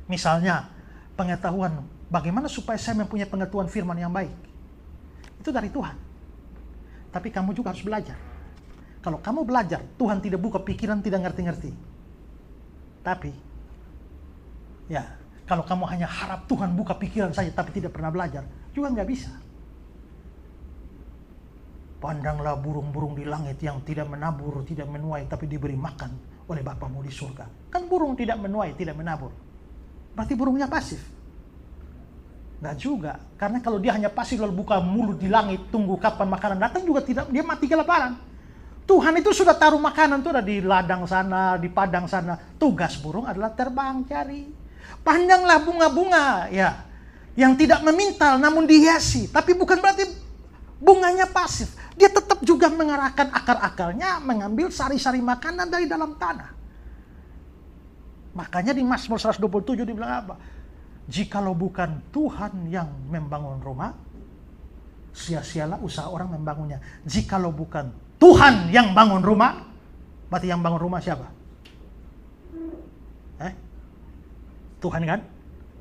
Misalnya pengetahuan, bagaimana supaya saya mempunyai pengetahuan firman yang baik? Itu dari Tuhan. Tapi kamu juga harus belajar. Kalau kamu belajar, Tuhan tidak buka pikiran, tidak ngerti-ngerti. Tapi, ya, kalau kamu hanya harap Tuhan buka pikiran saja, tapi tidak pernah belajar, juga nggak bisa. Pandanglah burung-burung di langit yang tidak menabur, tidak menuai, tapi diberi makan oleh Bapamu di surga. Kan burung tidak menuai, tidak menabur. Berarti burungnya pasif. Nggak juga. Karena kalau dia hanya pasif lalu buka mulut di langit, tunggu kapan makanan datang juga tidak, dia mati kelaparan. Tuhan itu sudah taruh makanan itu ada di ladang sana, di padang sana. Tugas burung adalah terbang cari. Pandanglah bunga-bunga, ya, yang tidak memintal namun dihiasi. Tapi bukan berarti bunganya pasif. Dia tetap juga mengarahkan akar-akarnya, mengambil sari-sari makanan dari dalam tanah. Makanya di Mazmur 127 dibilang apa? Jikalau bukan Tuhan yang membangun rumah, sia-sialah usaha orang membangunnya. Jikalau bukan Tuhan yang bangun rumah, berarti yang bangun rumah siapa? Tuhan kan?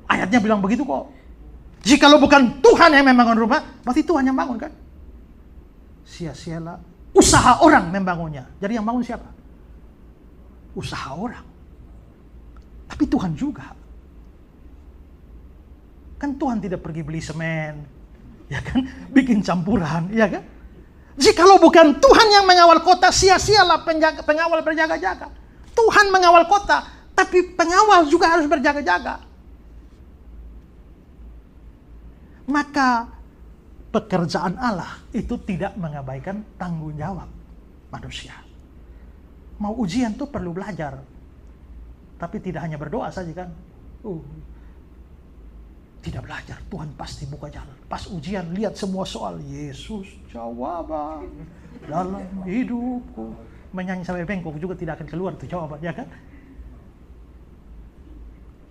Ayatnya bilang begitu kok. Jikalau bukan Tuhan yang membangun rumah, berarti Tuhan yang bangun kan? Sia-sialah usaha orang membangunnya. Jadi yang bangun siapa? Usaha orang. Tapi Tuhan juga. Kan Tuhan tidak pergi beli semen, ya kan? Bikin campuran, ya kan? Jikalau bukan Tuhan yang mengawal kota, sia-sialah pengawal berjaga-jaga. Tuhan mengawal kota, tapi pengawal juga harus berjaga-jaga. Maka pekerjaan Allah itu tidak mengabaikan tanggung jawab manusia. Mau ujian tuh perlu belajar, tapi tidak hanya berdoa saja kan. Tidak belajar, Tuhan pasti buka jalan. Pas ujian, lihat semua soal, Yesus jawaban dalam hidupku. Menyanyi sampai bengkok juga tidak akan keluar tuh jawaban, ya kan?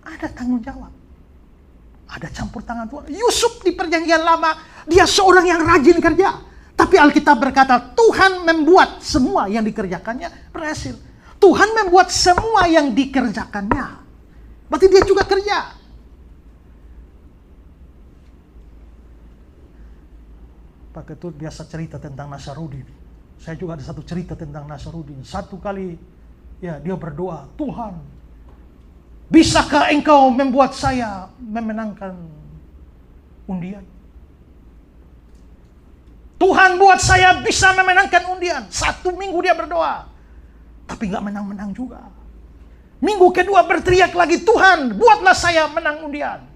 Ada tanggung jawab. Ada campur tangan Tuhan. Yusuf di perjanjian lama, dia seorang yang rajin kerja. Tapi Alkitab berkata, Tuhan membuat semua yang dikerjakannya berhasil. Tuhan membuat semua yang dikerjakannya. Berarti dia juga kerja. Pak Ketut biasa cerita tentang Nasarudin. Saya juga ada satu cerita tentang Nasarudin. Satu kali ya dia berdoa, Tuhan, bisakah engkau membuat saya memenangkan undian? Tuhan buat saya bisa memenangkan undian. 1 minggu dia berdoa, tapi gak menang-menang juga. Minggu kedua berteriak lagi, Tuhan buatlah saya menang undian.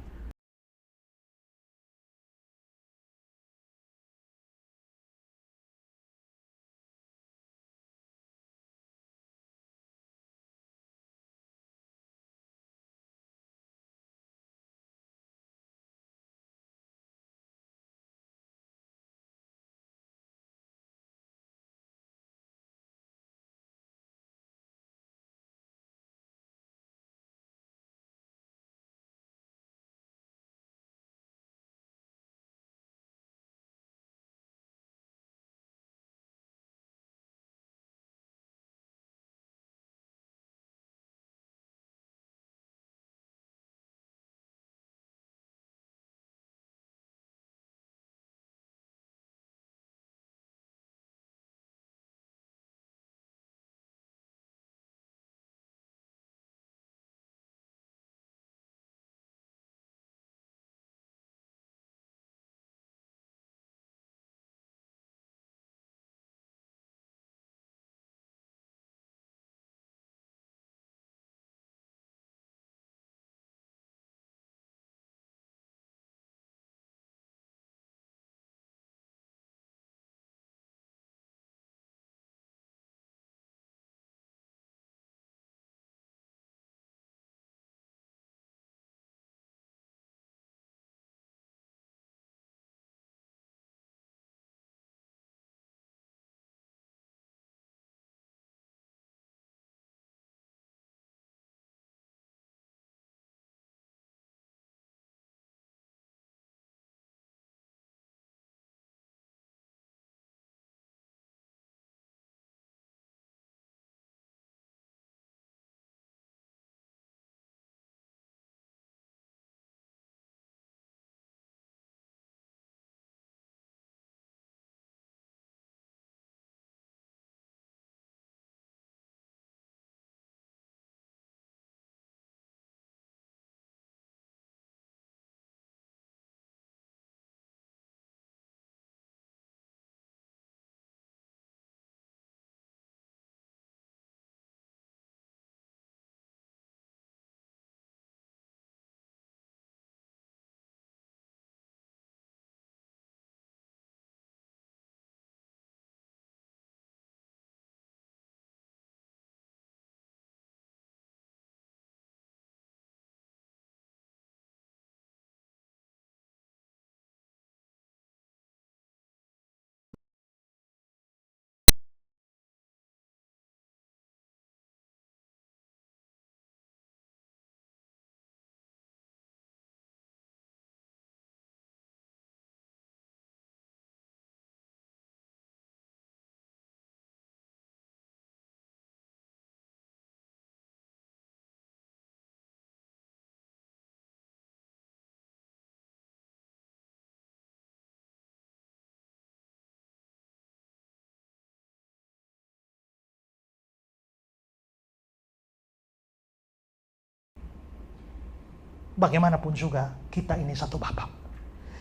bagaimanapun juga kita ini satu Bapa.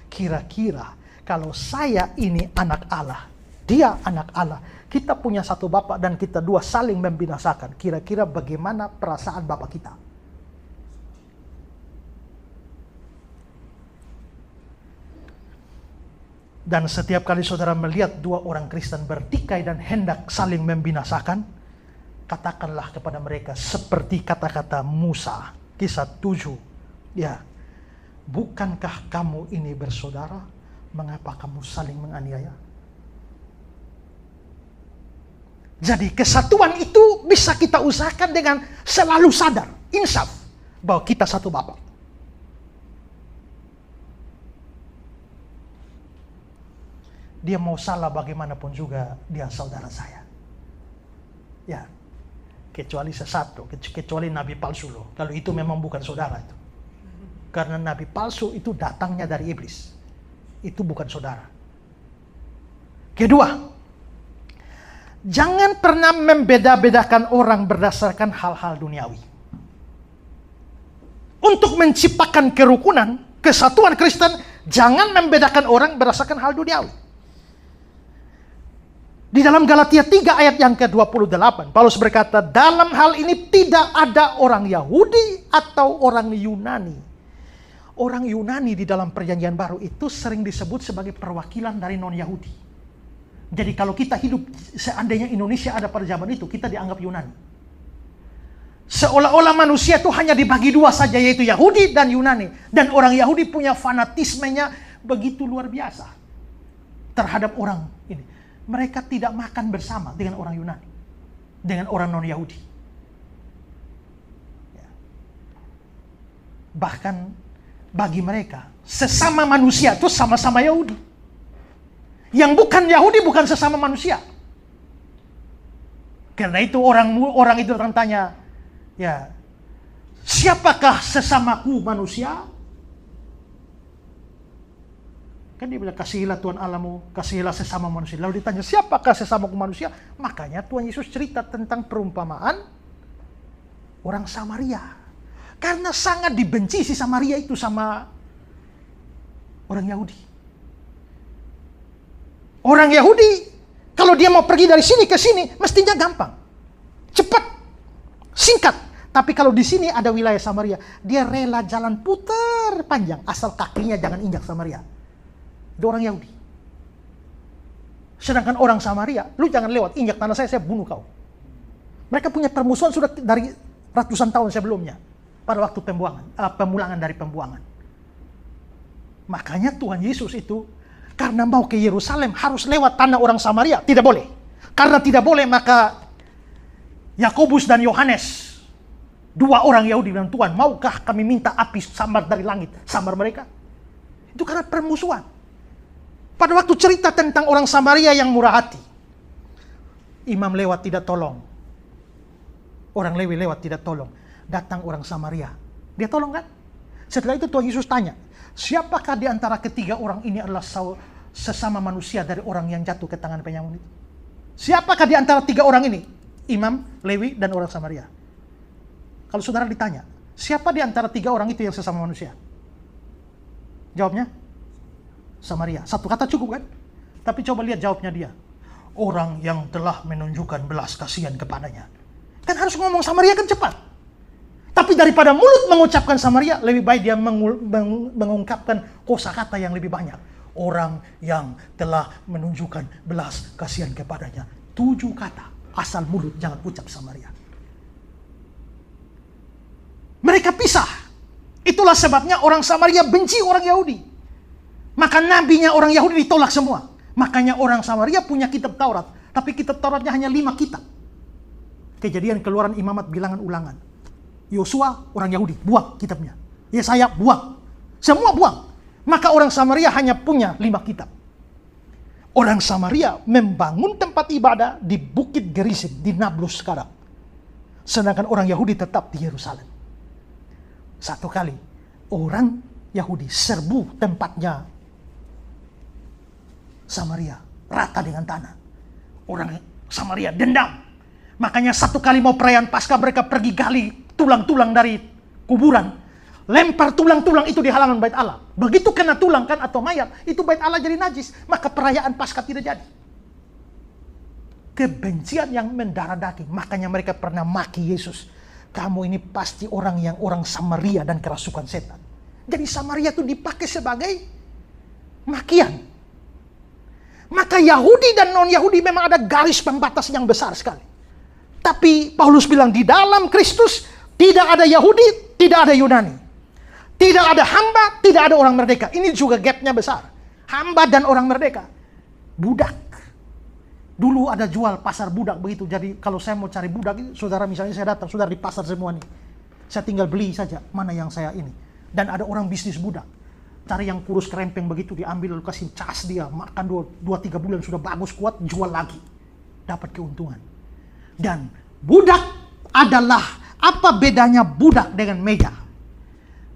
Kira-kira kalau saya ini anak Allah, dia anak Allah, kita punya satu Bapa dan kita dua saling membinasakan. Kira-kira bagaimana perasaan Bapa kita? Dan setiap kali saudara melihat dua orang Kristen bertikai dan hendak saling membinasakan, katakanlah kepada mereka seperti kata-kata Musa, Kisah 7. Ya, bukankah kamu ini bersaudara? Mengapa kamu saling menganiaya? Jadi kesatuan itu bisa kita usahakan dengan selalu sadar, insaf, bahwa kita satu Bapa. Dia mau salah bagaimanapun juga, dia saudara saya. Ya, kecuali sesatu, kecuali nabi palsu loh. Kalau itu memang bukan saudara itu. Karena nabi palsu itu datangnya dari iblis. Itu bukan saudara. Kedua, jangan pernah membeda-bedakan orang berdasarkan hal-hal duniawi. Untuk menciptakan kerukunan, kesatuan Kristen, jangan membedakan orang berdasarkan hal duniawi. Di dalam Galatia 3 ayat yang ke-28, Paulus berkata, dalam hal ini tidak ada orang Yahudi atau orang Yunani. Orang Yunani di dalam perjanjian baru itu sering disebut sebagai perwakilan dari non-Yahudi. Jadi kalau kita hidup, seandainya Indonesia ada pada zaman itu, kita dianggap Yunani. Seolah-olah manusia itu hanya dibagi dua saja, yaitu Yahudi dan Yunani. Dan orang Yahudi punya fanatismenya begitu luar biasa terhadap orang ini. Mereka tidak makan bersama dengan orang Yunani, dengan orang non-Yahudi. Ya. Bahkan bagi mereka, sesama manusia itu sama-sama Yahudi. Yang bukan Yahudi bukan sesama manusia. Karena itu orang itu akan tanya, ya, siapakah sesamaku manusia? Kan dia bilang, kasihilah Tuhan Allahmu, kasihilah sesama manusia. Lalu ditanya, siapakah sesamaku manusia? Makanya Tuhan Yesus cerita tentang perumpamaan orang Samaria. Karena sangat dibenci si Samaria itu sama orang Yahudi. Orang Yahudi, kalau dia mau pergi dari sini ke sini, mestinya gampang. Cepat, singkat. Tapi kalau di sini ada wilayah Samaria, dia rela jalan putar panjang, asal kakinya jangan injak Samaria. Itu orang Yahudi. Sedangkan orang Samaria, lu jangan lewat, injak tanah saya bunuh kau. Mereka punya permusuhan sudah dari ratusan tahun sebelumnya. Pada waktu pemulangan dari pembuangan. Makanya Tuhan Yesus itu, karena mau ke Yerusalem, harus lewat tanah orang Samaria. Tidak boleh. Karena tidak boleh, maka Yakobus dan Yohanes, dua orang Yahudi bilang, Tuhan, maukah kami minta api sambar dari langit? Sambar mereka. Itu karena permusuhan. Pada waktu cerita tentang orang Samaria yang murah hati, imam lewat tidak tolong, orang Lewi lewat tidak tolong, datang orang Samaria, dia tolong kan? Setelah itu Tuhan Yesus tanya, siapakah di antara ketiga orang ini adalah sesama manusia dari orang yang jatuh ke tangan penyamun itu? Siapakah di antara tiga orang ini? Imam, Lewi, dan orang Samaria. Kalau saudara ditanya, siapa di antara tiga orang itu yang sesama manusia? Jawabnya, Samaria. Satu kata cukup kan? Tapi coba lihat jawabnya dia. Orang yang telah menunjukkan belas kasihan kepadanya. Kan harus ngomong Samaria kan cepat. Tapi daripada mulut mengucapkan Samaria, lebih baik dia mengungkapkan kosakata yang lebih banyak. Orang yang telah menunjukkan belas kasihan kepadanya. 7 kata. Asal mulut jangan ucap Samaria. Mereka pisah. Itulah sebabnya orang Samaria benci orang Yahudi. Maka nabinya orang Yahudi ditolak semua. Makanya orang Samaria punya kitab Taurat. Tapi kitab Tauratnya hanya 5 kitab. Kejadian, Keluaran, Imamat, Bilangan, Ulangan. Yosua orang Yahudi, buang kitabnya. Yesaya, buang. Semua buang. Maka orang Samaria hanya punya 5 kitab. Orang Samaria membangun tempat ibadah di Bukit Gerizim, di Nablus sekarang. Sedangkan orang Yahudi tetap di Yerusalem. Satu kali, orang Yahudi serbu tempatnya Samaria, rata dengan tanah. Orang Samaria dendam. Makanya satu kali mau perayaan Paskah, mereka pergi gali tulang-tulang dari kuburan. lempar tulang-tulang itu di halaman bait Allah. Begitu kena tulang kan atau mayat, itu bait Allah jadi najis, maka perayaan Paskah tidak jadi. Kebencian yang mendarah daging, makanya mereka pernah maki Yesus. Kamu ini pasti orang Samaria dan kerasukan setan. Jadi Samaria itu dipakai sebagai makian. Maka Yahudi dan non-Yahudi memang ada garis pembatas yang besar sekali. Tapi Paulus bilang di dalam Kristus tidak ada Yahudi, tidak ada Yunani. Tidak ada hamba, tidak ada orang merdeka. Ini juga gapnya besar. Hamba dan orang merdeka. Budak. Dulu ada jual pasar budak begitu. Jadi kalau saya mau cari budak, saudara misalnya saya datang, saudara di pasar semua nih. Saya tinggal beli saja mana yang saya ini. Dan ada orang bisnis budak. Cari yang kurus kerempeng begitu, diambil lalu kasih cas dia. Makan 2-3 bulan sudah bagus kuat, jual lagi. Dapat keuntungan. Dan budak adalah, apa bedanya budak dengan meja?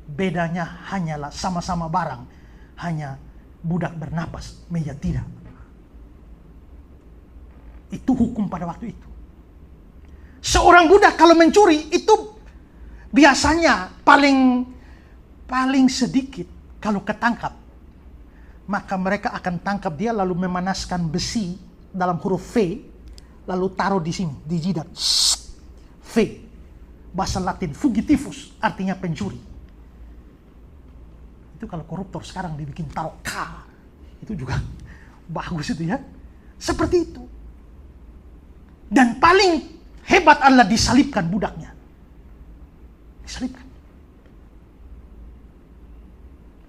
Bedanya hanyalah sama-sama barang. Hanya budak bernapas, meja tidak. Itu hukum pada waktu itu. Seorang budak kalau mencuri itu biasanya paling sedikit kalau ketangkap. Maka mereka akan tangkap dia lalu memanaskan besi dalam huruf V. Lalu taruh di sini, di jidat. V. Bahasa Latin fugitivus, artinya pencuri. Itu kalau koruptor sekarang dibikin taruh K. Itu juga bagus itu ya. Seperti itu. Dan paling hebat adalah disalibkan budaknya. Disalibkan.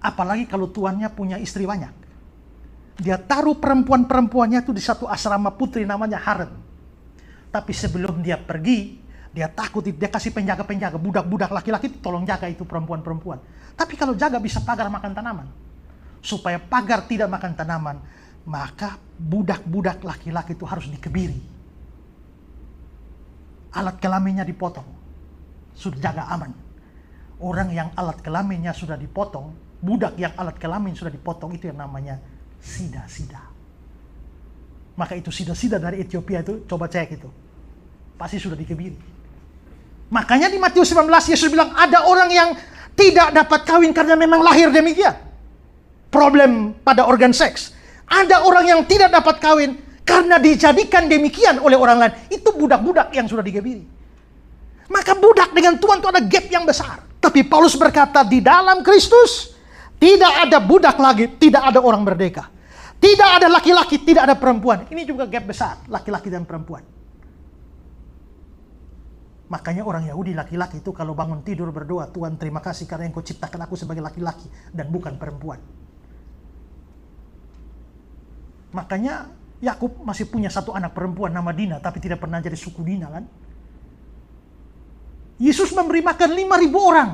Apalagi kalau tuannya punya istri banyak. Dia taruh perempuan-perempuannya itu di satu asrama putri namanya harem. Tapi sebelum dia pergi, dia takut, dia kasih penjaga-penjaga, budak-budak laki-laki tolong jaga itu perempuan-perempuan. Tapi kalau jaga bisa pagar makan tanaman. Supaya pagar tidak makan tanaman, maka budak-budak laki-laki itu harus dikebiri. Alat kelaminnya dipotong. Sudah jaga aman. Orang yang alat kelaminnya sudah dipotong, budak yang alat kelamin sudah dipotong, itu yang namanya sida-sida. Maka itu sida-sida dari Ethiopia itu, coba cek itu. Pasti sudah dikebiri. Makanya di Matius 19 Yesus bilang ada orang yang tidak dapat kawin karena memang lahir demikian. Problem pada organ seks. Ada orang yang tidak dapat kawin karena dijadikan demikian oleh orang lain. Itu budak-budak yang sudah dikebiri. Maka budak dengan Tuhan itu ada gap yang besar. Tapi Paulus berkata di dalam Kristus tidak ada budak lagi, tidak ada orang merdeka. Tidak ada laki-laki, tidak ada perempuan. Ini juga gap besar, laki-laki dan perempuan. Makanya orang Yahudi laki-laki itu kalau bangun tidur berdoa, Tuhan terima kasih karena Engkau ciptakan aku sebagai laki-laki dan bukan perempuan. Makanya Yakub masih punya satu anak perempuan nama Dina, tapi tidak pernah jadi suku Dina kan. Yesus memberi makan 5.000 orang.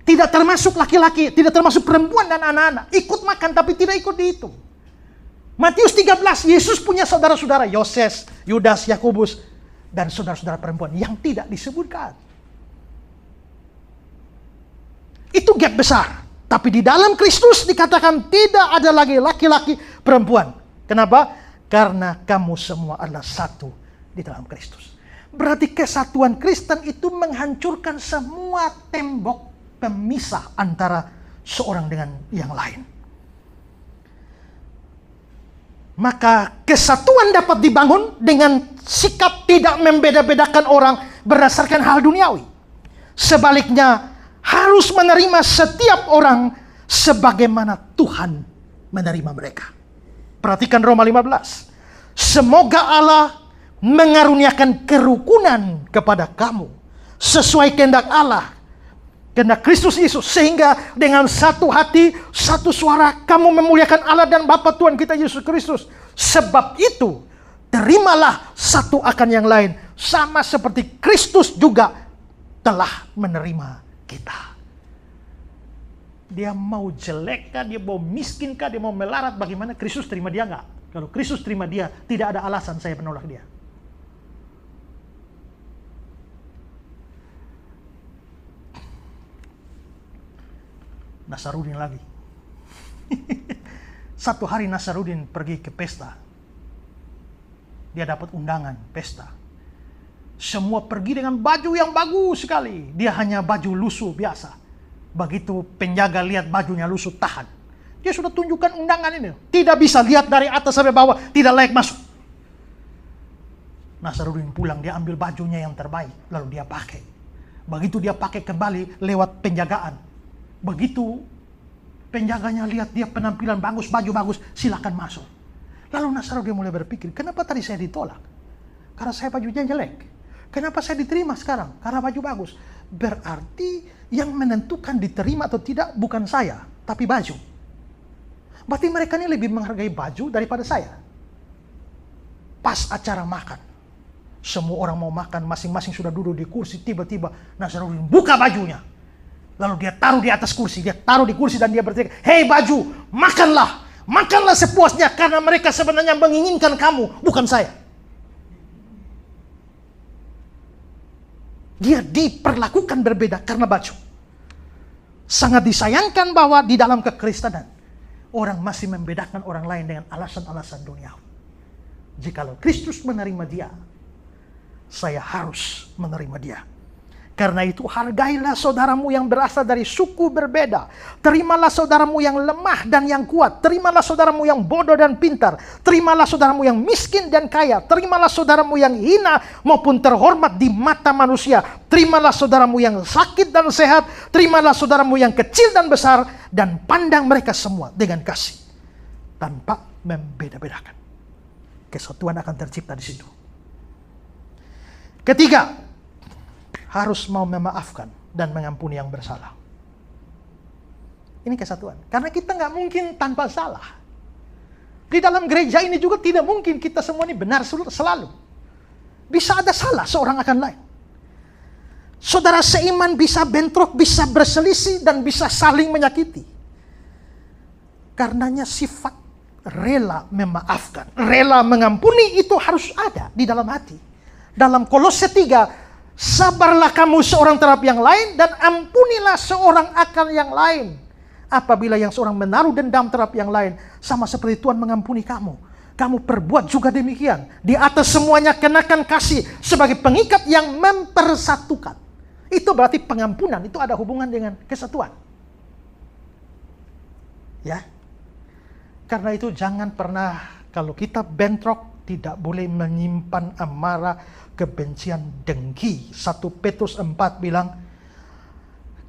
Tidak termasuk laki-laki, tidak termasuk perempuan dan anak-anak. Ikut makan tapi tidak ikut dihitung. Matius 13, Yesus punya saudara-saudara, Yoses, Yudas, Yakobus, dan saudara-saudara perempuan yang tidak disebutkan. Itu gap besar. Tapi di dalam Kristus dikatakan tidak ada lagi laki-laki perempuan. Kenapa? Karena kamu semua adalah satu di dalam Kristus. Berarti kesatuan Kristen itu menghancurkan semua tembok pemisah antara seorang dengan yang lain. Maka kesatuan dapat dibangun dengan sikap tidak membeda-bedakan orang berdasarkan hal duniawi. Sebaliknya, harus menerima setiap orang sebagaimana Tuhan menerima mereka. Perhatikan Roma 15. Semoga Allah mengaruniakan kerukunan kepada kamu sesuai kehendak Allah, kehendak Kristus Yesus, sehingga dengan satu hati, satu suara kamu memuliakan Allah dan Bapa Tuhan kita Yesus Kristus. Sebab itu terimalah satu akan yang lain, sama seperti Kristus juga telah menerima kita. Dia mau jelek kah, dia mau miskin kah, dia mau melarat, bagaimana Kristus terima dia enggak? Kalau Kristus terima dia, tidak ada alasan saya menolak dia. Nasarudin lagi. Satu hari Nasarudin pergi ke pesta. Dia dapat undangan pesta. Semua pergi dengan baju yang bagus sekali. Dia hanya baju lusuh biasa. Begitu penjaga lihat bajunya lusuh, tahan. Dia sudah tunjukkan undangan ini. Tidak bisa lihat dari atas sampai bawah, tidak layak masuk. Nasruddin pulang, dia ambil bajunya yang terbaik, lalu dia pakai. Begitu dia pakai kembali lewat penjagaan. Begitu penjaganya lihat dia penampilan bagus, baju bagus, silakan masuk. Lalu Nasruddin mulai berpikir, kenapa tadi saya ditolak? Karena saya bajunya jelek. Kenapa saya diterima sekarang? Karena baju bagus. Berarti yang menentukan diterima atau tidak bukan saya, tapi baju. Berarti mereka ini lebih menghargai baju daripada saya. Pas acara makan, semua orang mau makan, masing-masing sudah duduk di kursi, tiba-tiba Nasruddin buka bajunya. Lalu dia taruh di atas kursi, dia taruh di kursi dan dia berteriak, "Hei baju, makanlah! Makanlah sepuasnya, karena mereka sebenarnya menginginkan kamu, bukan saya." Dia diperlakukan berbeda karena baju. Sangat disayangkan bahwa di dalam kekristenan, orang masih membedakan orang lain dengan alasan-alasan duniawi. Jikalau Kristus menerima dia, saya harus menerima dia. Karena itu hargailah saudaramu yang berasal dari suku berbeda. Terimalah saudaramu yang lemah dan yang kuat. Terimalah saudaramu yang bodoh dan pintar. Terimalah saudaramu yang miskin dan kaya. Terimalah saudaramu yang hina maupun terhormat di mata manusia. Terimalah saudaramu yang sakit dan sehat. Terimalah saudaramu yang kecil dan besar. Dan pandang mereka semua dengan kasih, tanpa membeda-bedakan. Kesatuan akan tercipta di situ. Ketiga, harus mau memaafkan dan mengampuni yang bersalah. Ini kesatuan. Karena kita nggak mungkin tanpa salah. Di dalam gereja ini juga tidak mungkin kita semua ini benar selalu. Bisa ada salah seorang akan lain. Saudara seiman bisa bentrok, bisa berselisih, dan bisa saling menyakiti. Karenanya sifat rela memaafkan, rela mengampuni itu harus ada di dalam hati. Dalam Kolose 3, sabarlah kamu seorang terhadap yang lain dan ampunilah seorang akan yang lain. Apabila yang seorang menaruh dendam terhadap yang lain, sama seperti Tuhan mengampuni kamu, kamu perbuat juga demikian. Di atas semuanya kenakan kasih sebagai pengikat yang mempersatukan. Itu berarti pengampunan, itu ada hubungan dengan kesatuan. Ya. Karena itu jangan pernah, kalau kita bentrok, tidak boleh menyimpan amarah, kebencian, dengki. 1 Petrus 4 bilang,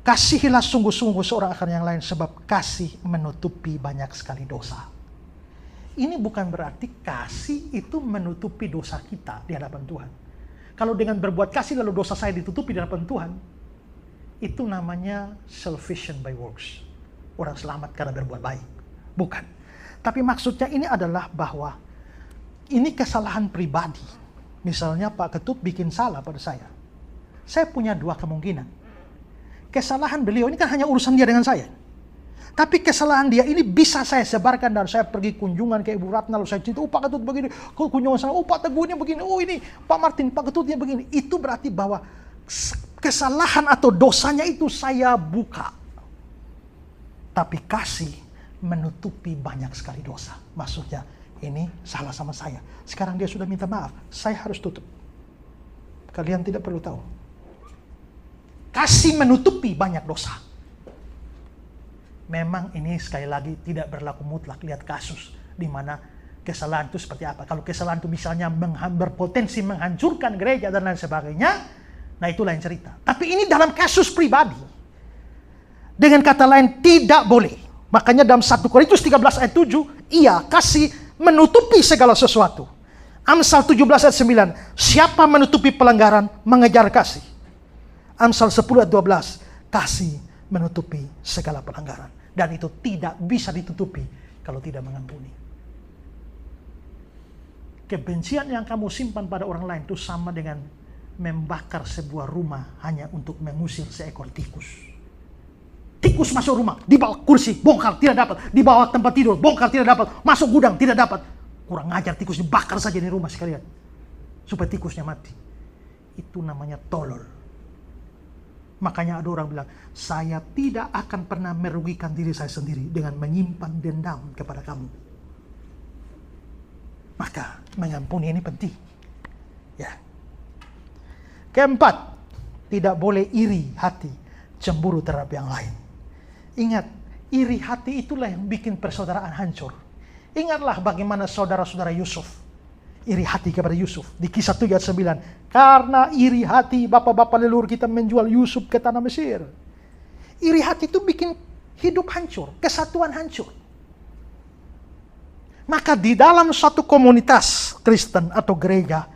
kasihilah sungguh-sungguh seorang akan yang lain, sebab kasih menutupi banyak sekali dosa. Ini bukan berarti kasih itu menutupi dosa kita di hadapan Tuhan. Kalau dengan berbuat kasih lalu dosa saya ditutupi di hadapan Tuhan, itu namanya salvation by works. Orang selamat karena berbuat baik. Bukan. Tapi maksudnya ini adalah bahwa ini kesalahan pribadi. Misalnya Pak Ketut bikin salah pada saya. Saya punya 2 kemungkinan. Kesalahan beliau ini kan hanya urusan dia dengan saya. Tapi kesalahan dia ini bisa saya sebarkan dan saya pergi kunjungan ke Ibu Ratna, lalu saya cerita, oh Pak Ketut begini, kunjungan sana, oh Pak Teguh ini begini, oh ini Pak Martin, Pak Ketut ini begini. Itu berarti bahwa kesalahan atau dosanya itu saya buka. Tapi kasih menutupi banyak sekali dosa. Maksudnya, ini salah sama saya. Sekarang dia sudah minta maaf. Saya harus tutup. Kalian tidak perlu tahu. Kasih menutupi banyak dosa. Memang ini sekali lagi tidak berlaku mutlak. Lihat kasus di mana kesalahan itu seperti apa. Kalau kesalahan itu misalnya berpotensi menghancurkan gereja dan lain sebagainya, nah itu lain cerita. Tapi ini dalam kasus pribadi. Dengan kata lain, tidak boleh. Makanya dalam 1 Korintus 13 ayat 7, iya kasih menutupi segala sesuatu. Amsal 17 ayat 9, siapa menutupi pelanggaran mengejar kasih. Amsal 10 ayat 12, kasih menutupi segala pelanggaran. Dan itu tidak bisa ditutupi kalau tidak mengampuni. Kebencian yang kamu simpan pada orang lain itu sama dengan membakar sebuah rumah hanya untuk mengusir seekor tikus. Tikus masuk rumah, dibawa kursi, bongkar, tidak dapat. Dibawa tempat tidur, bongkar, tidak dapat. Masuk gudang, tidak dapat. Kurang ajar, tikus dibakar saja di rumah sekalian. Supaya tikusnya mati. Itu namanya tolol. Makanya ada orang bilang, saya tidak akan pernah merugikan diri saya sendiri dengan menyimpan dendam kepada kamu. Maka mengampuni ini penting. Ya. Keempat, tidak boleh iri hati, cemburu terhadap yang lain. Ingat, iri hati itulah yang bikin persaudaraan hancur. Ingatlah bagaimana saudara-saudara Yusuf iri hati kepada Yusuf di Kisah 7 ayat 9. Karena iri hati bapak-bapak leluhur kita menjual Yusuf ke tanah Mesir. Iri hati itu bikin hidup hancur, kesatuan hancur. Maka di dalam satu komunitas Kristen atau gereja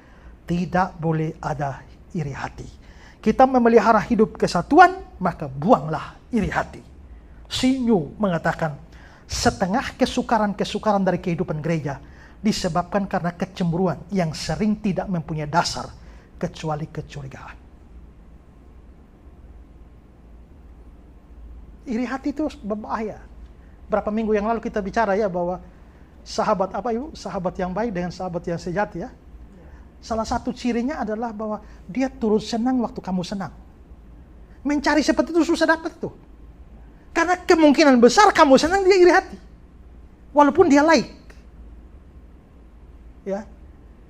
tidak boleh ada iri hati. Kita memelihara hidup kesatuan, maka buanglah iri hati. Sinyu mengatakan, setengah kesukaran-kesukaran dari kehidupan gereja disebabkan karena kecemburuan yang sering tidak mempunyai dasar kecuali kecurigaan. Iri hati itu berbahaya. Berapa minggu yang lalu kita bicara ya bahwa sahabat apa ibu? Sahabat yang baik dengan sahabat yang sejati ya. Salah satu cirinya adalah bahwa dia turut senang waktu kamu senang. Mencari seperti itu susah dapat tuh. Karena kemungkinan besar kamu senang dia iri hati. Walaupun dia like. Ya.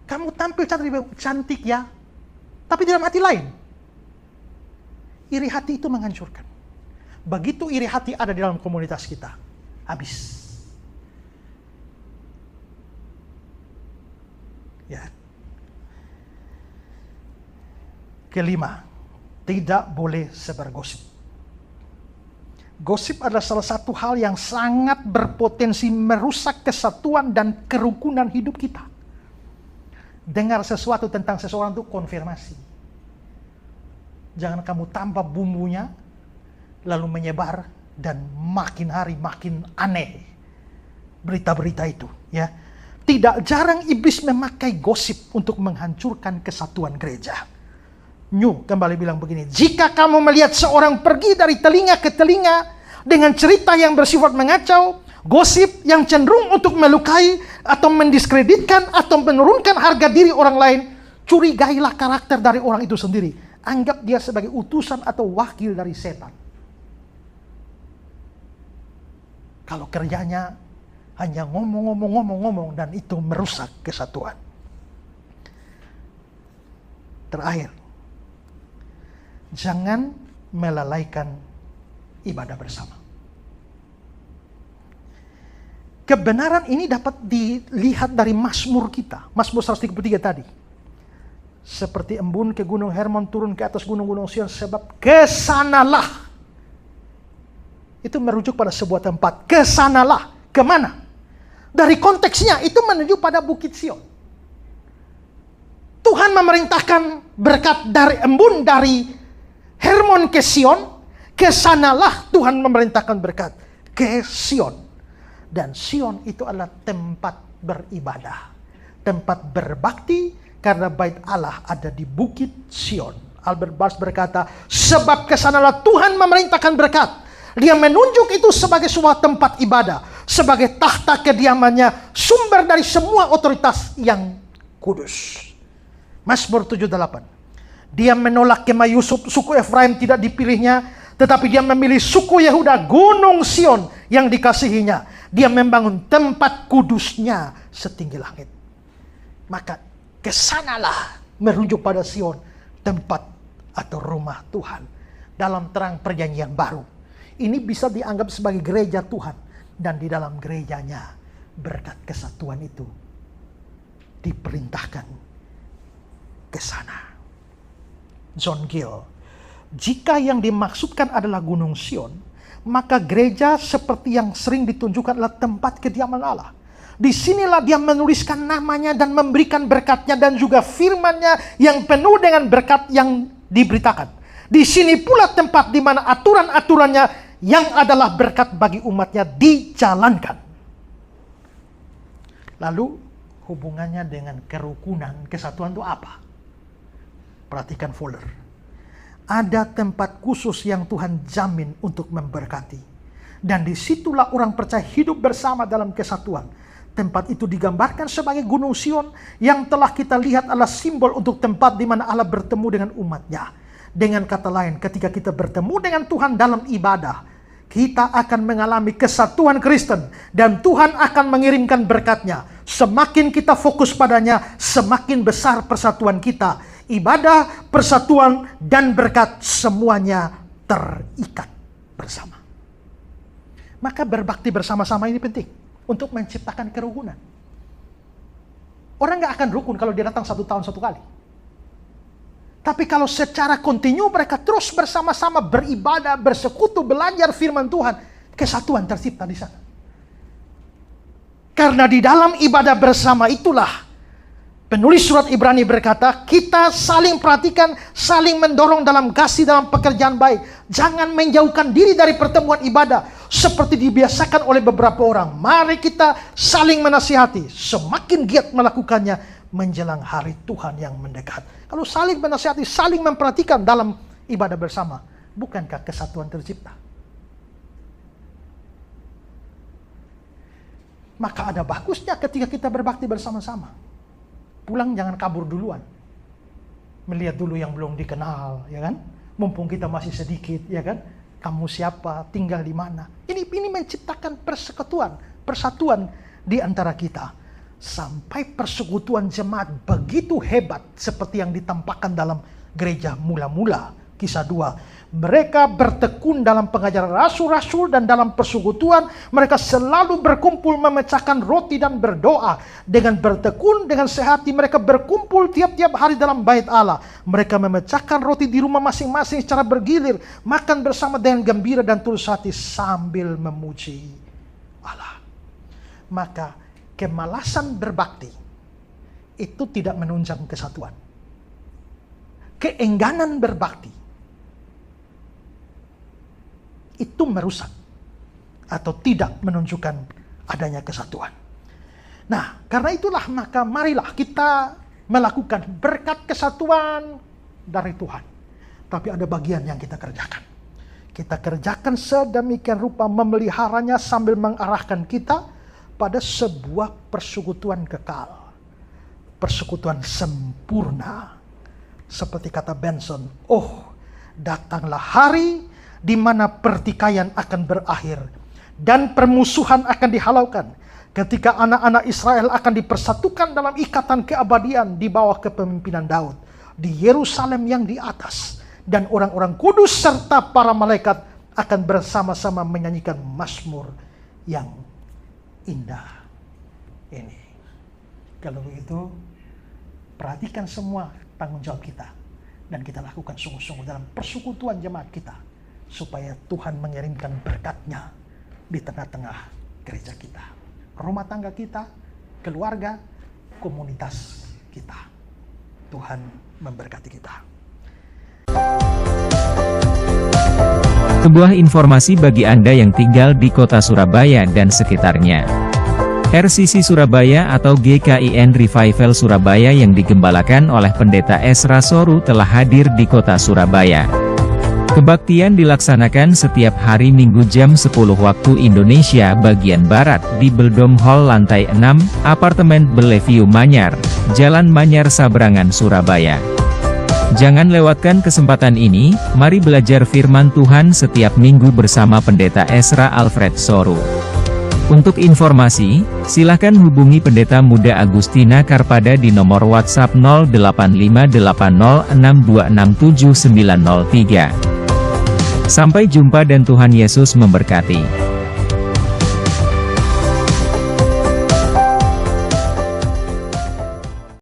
Kamu tampil cantik ya. Tapi dalam hati lain. Iri hati itu menghancurkan. Begitu iri hati ada di dalam komunitas kita, habis. Ya. Kelima, tidak boleh sebar gosip. Gosip adalah salah satu hal yang sangat berpotensi merusak kesatuan dan kerukunan hidup kita. Dengar sesuatu tentang seseorang itu konfirmasi. Jangan kamu tambah bumbunya, lalu menyebar, dan makin hari makin aneh berita-berita itu. Ya, tidak jarang iblis memakai gosip untuk menghancurkan kesatuan gereja. New kembali bilang begini, jika kamu melihat seorang pergi dari telinga ke telinga dengan cerita yang bersifat mengacau, gosip yang cenderung untuk melukai atau mendiskreditkan atau menurunkan harga diri orang lain, curigailah karakter dari orang itu sendiri. Anggap dia sebagai utusan atau wakil dari setan. Kalau kerjanya hanya ngomong dan itu merusak kesatuan. Terakhir, jangan melalaikan ibadah bersama. Kebenaran ini dapat dilihat dari Mazmur kita. Mazmur 133 tadi. Seperti embun ke gunung Hermon turun ke atas gunung-gunung Sion, sebab kesanalah. Itu merujuk pada sebuah tempat. Kesanalah. Kemana? Dari konteksnya itu menuju pada Bukit Sion. Tuhan memerintahkan berkat dari embun dari Hermon ke Sion. Kesanalah Tuhan memerintahkan berkat ke Sion. Dan Sion itu adalah tempat beribadah. Tempat berbakti karena bait Allah ada di Bukit Sion. Albert Barnes berkata, sebab kesanalah Tuhan memerintahkan berkat. Dia menunjuk itu sebagai sebuah tempat ibadah. Sebagai tahta kediamannya, sumber dari semua otoritas yang kudus. Mazmur 78. Dia menolak kemah Yusuf, suku Efraim tidak dipilihnya, tetapi dia memilih suku Yehuda, gunung Sion yang dikasihinya. Dia membangun tempat kudusnya setinggi langit. Maka kesanalah merujuk pada Sion, tempat atau rumah Tuhan dalam terang perjanjian baru. Ini bisa dianggap sebagai gereja Tuhan, dan di dalam gerejanya berkat kesatuan itu diperintahkan ke sana. John Gill, jika yang dimaksudkan adalah gunung Sion, maka gereja seperti yang sering ditunjukkan adalah tempat kediaman Allah. Disinilah dia menuliskan namanya dan memberikan berkatnya dan juga firman-Nya yang penuh dengan berkat yang diberitakan. Di sini pula tempat di mana aturan-aturannya yang adalah berkat bagi umatnya dijalankan. Lalu hubungannya dengan kerukunan, kesatuan itu apa? Perhatikan folder. Ada tempat khusus yang Tuhan jamin untuk memberkati. Dan disitulah orang percaya hidup bersama dalam kesatuan. Tempat itu digambarkan sebagai gunung Sion yang telah kita lihat adalah simbol untuk tempat di mana Allah bertemu dengan umatnya. Dengan kata lain, ketika kita bertemu dengan Tuhan dalam ibadah, kita akan mengalami kesatuan Kristen dan Tuhan akan mengirimkan berkat-Nya. Semakin kita fokus padanya, semakin besar persatuan kita. Ibadah, persatuan, dan berkat semuanya terikat bersama. Maka berbakti bersama-sama ini penting untuk menciptakan kerukunan. Orang nggak akan rukun kalau dia datang 1 tahun 1 kali. Tapi kalau secara kontinu mereka terus bersama-sama beribadah, bersekutu, belajar firman Tuhan, kesatuan tercipta di sana. Karena di dalam ibadah bersama itulah penulis surat Ibrani berkata, kita saling perhatikan, saling mendorong dalam kasih, dalam pekerjaan baik. Jangan menjauhkan diri dari pertemuan ibadah seperti dibiasakan oleh beberapa orang. Mari kita saling menasihati, semakin giat melakukannya menjelang hari Tuhan yang mendekat. Kalau saling menasihati, saling memperhatikan dalam ibadah bersama, bukankah kesatuan tercipta? Maka ada bagusnya ketika kita berbakti bersama-sama. Pulang jangan kabur duluan. Melihat dulu yang belum dikenal, ya kan? Mumpung kita masih sedikit, ya kan? Kamu siapa, tinggal di mana? Ini menciptakan persekutuan, persatuan di antara kita. Sampai persekutuan jemaat begitu hebat seperti yang ditampakkan dalam gereja mula-mula, Kisah 2. Mereka bertekun dalam pengajaran rasul-rasul dan dalam persekutuan. Mereka selalu berkumpul memecahkan roti dan berdoa. Dengan bertekun, dengan sehati mereka berkumpul tiap-tiap hari dalam bait Allah. Mereka memecahkan roti di rumah masing-masing secara bergilir. Makan bersama dengan gembira dan tulus hati sambil memuji Allah. Maka kemalasan berbakti itu tidak menunjang kesatuan. Keengganan berbakti itu merusak atau tidak menunjukkan adanya kesatuan. Nah, karena itulah maka marilah kita melakukan berkat kesatuan dari Tuhan. Tapi ada bagian yang kita kerjakan. Kita kerjakan sedemikian rupa memeliharanya sambil mengarahkan kita pada sebuah persekutuan kekal. Persekutuan sempurna. Seperti kata Benson, datanglah hari di mana pertikaian akan berakhir dan permusuhan akan dihalaukan ketika anak-anak Israel akan dipersatukan dalam ikatan keabadian di bawah kepemimpinan Daud di Yerusalem yang di atas, dan orang-orang kudus serta para malaikat akan bersama-sama menyanyikan mazmur yang indah ini. Kalau begitu, perhatikan semua tanggung jawab kita dan kita lakukan sungguh-sungguh dalam persekutuan jemaat kita, supaya Tuhan mengirimkan berkat-Nya di tengah-tengah gereja kita, rumah tangga kita, keluarga, komunitas kita. Tuhan memberkati kita. Sebuah informasi bagi Anda yang tinggal di kota Surabaya dan sekitarnya. RCC Surabaya atau GKIN Revival Surabaya yang digembalakan oleh Pendeta Esra Soru telah hadir di kota Surabaya. Kebaktian dilaksanakan setiap hari Minggu jam 10 waktu Indonesia bagian Barat di Beldom Hall lantai 6, Apartemen Bellevue Manyar, Jalan Manyar Sabrangan, Surabaya. Jangan lewatkan kesempatan ini, mari belajar firman Tuhan setiap minggu bersama Pendeta Esra Alfred Soru. Untuk informasi, silakan hubungi Pendeta Muda Agustina Karpada di nomor WhatsApp 085806267903. Sampai jumpa dan Tuhan Yesus memberkati.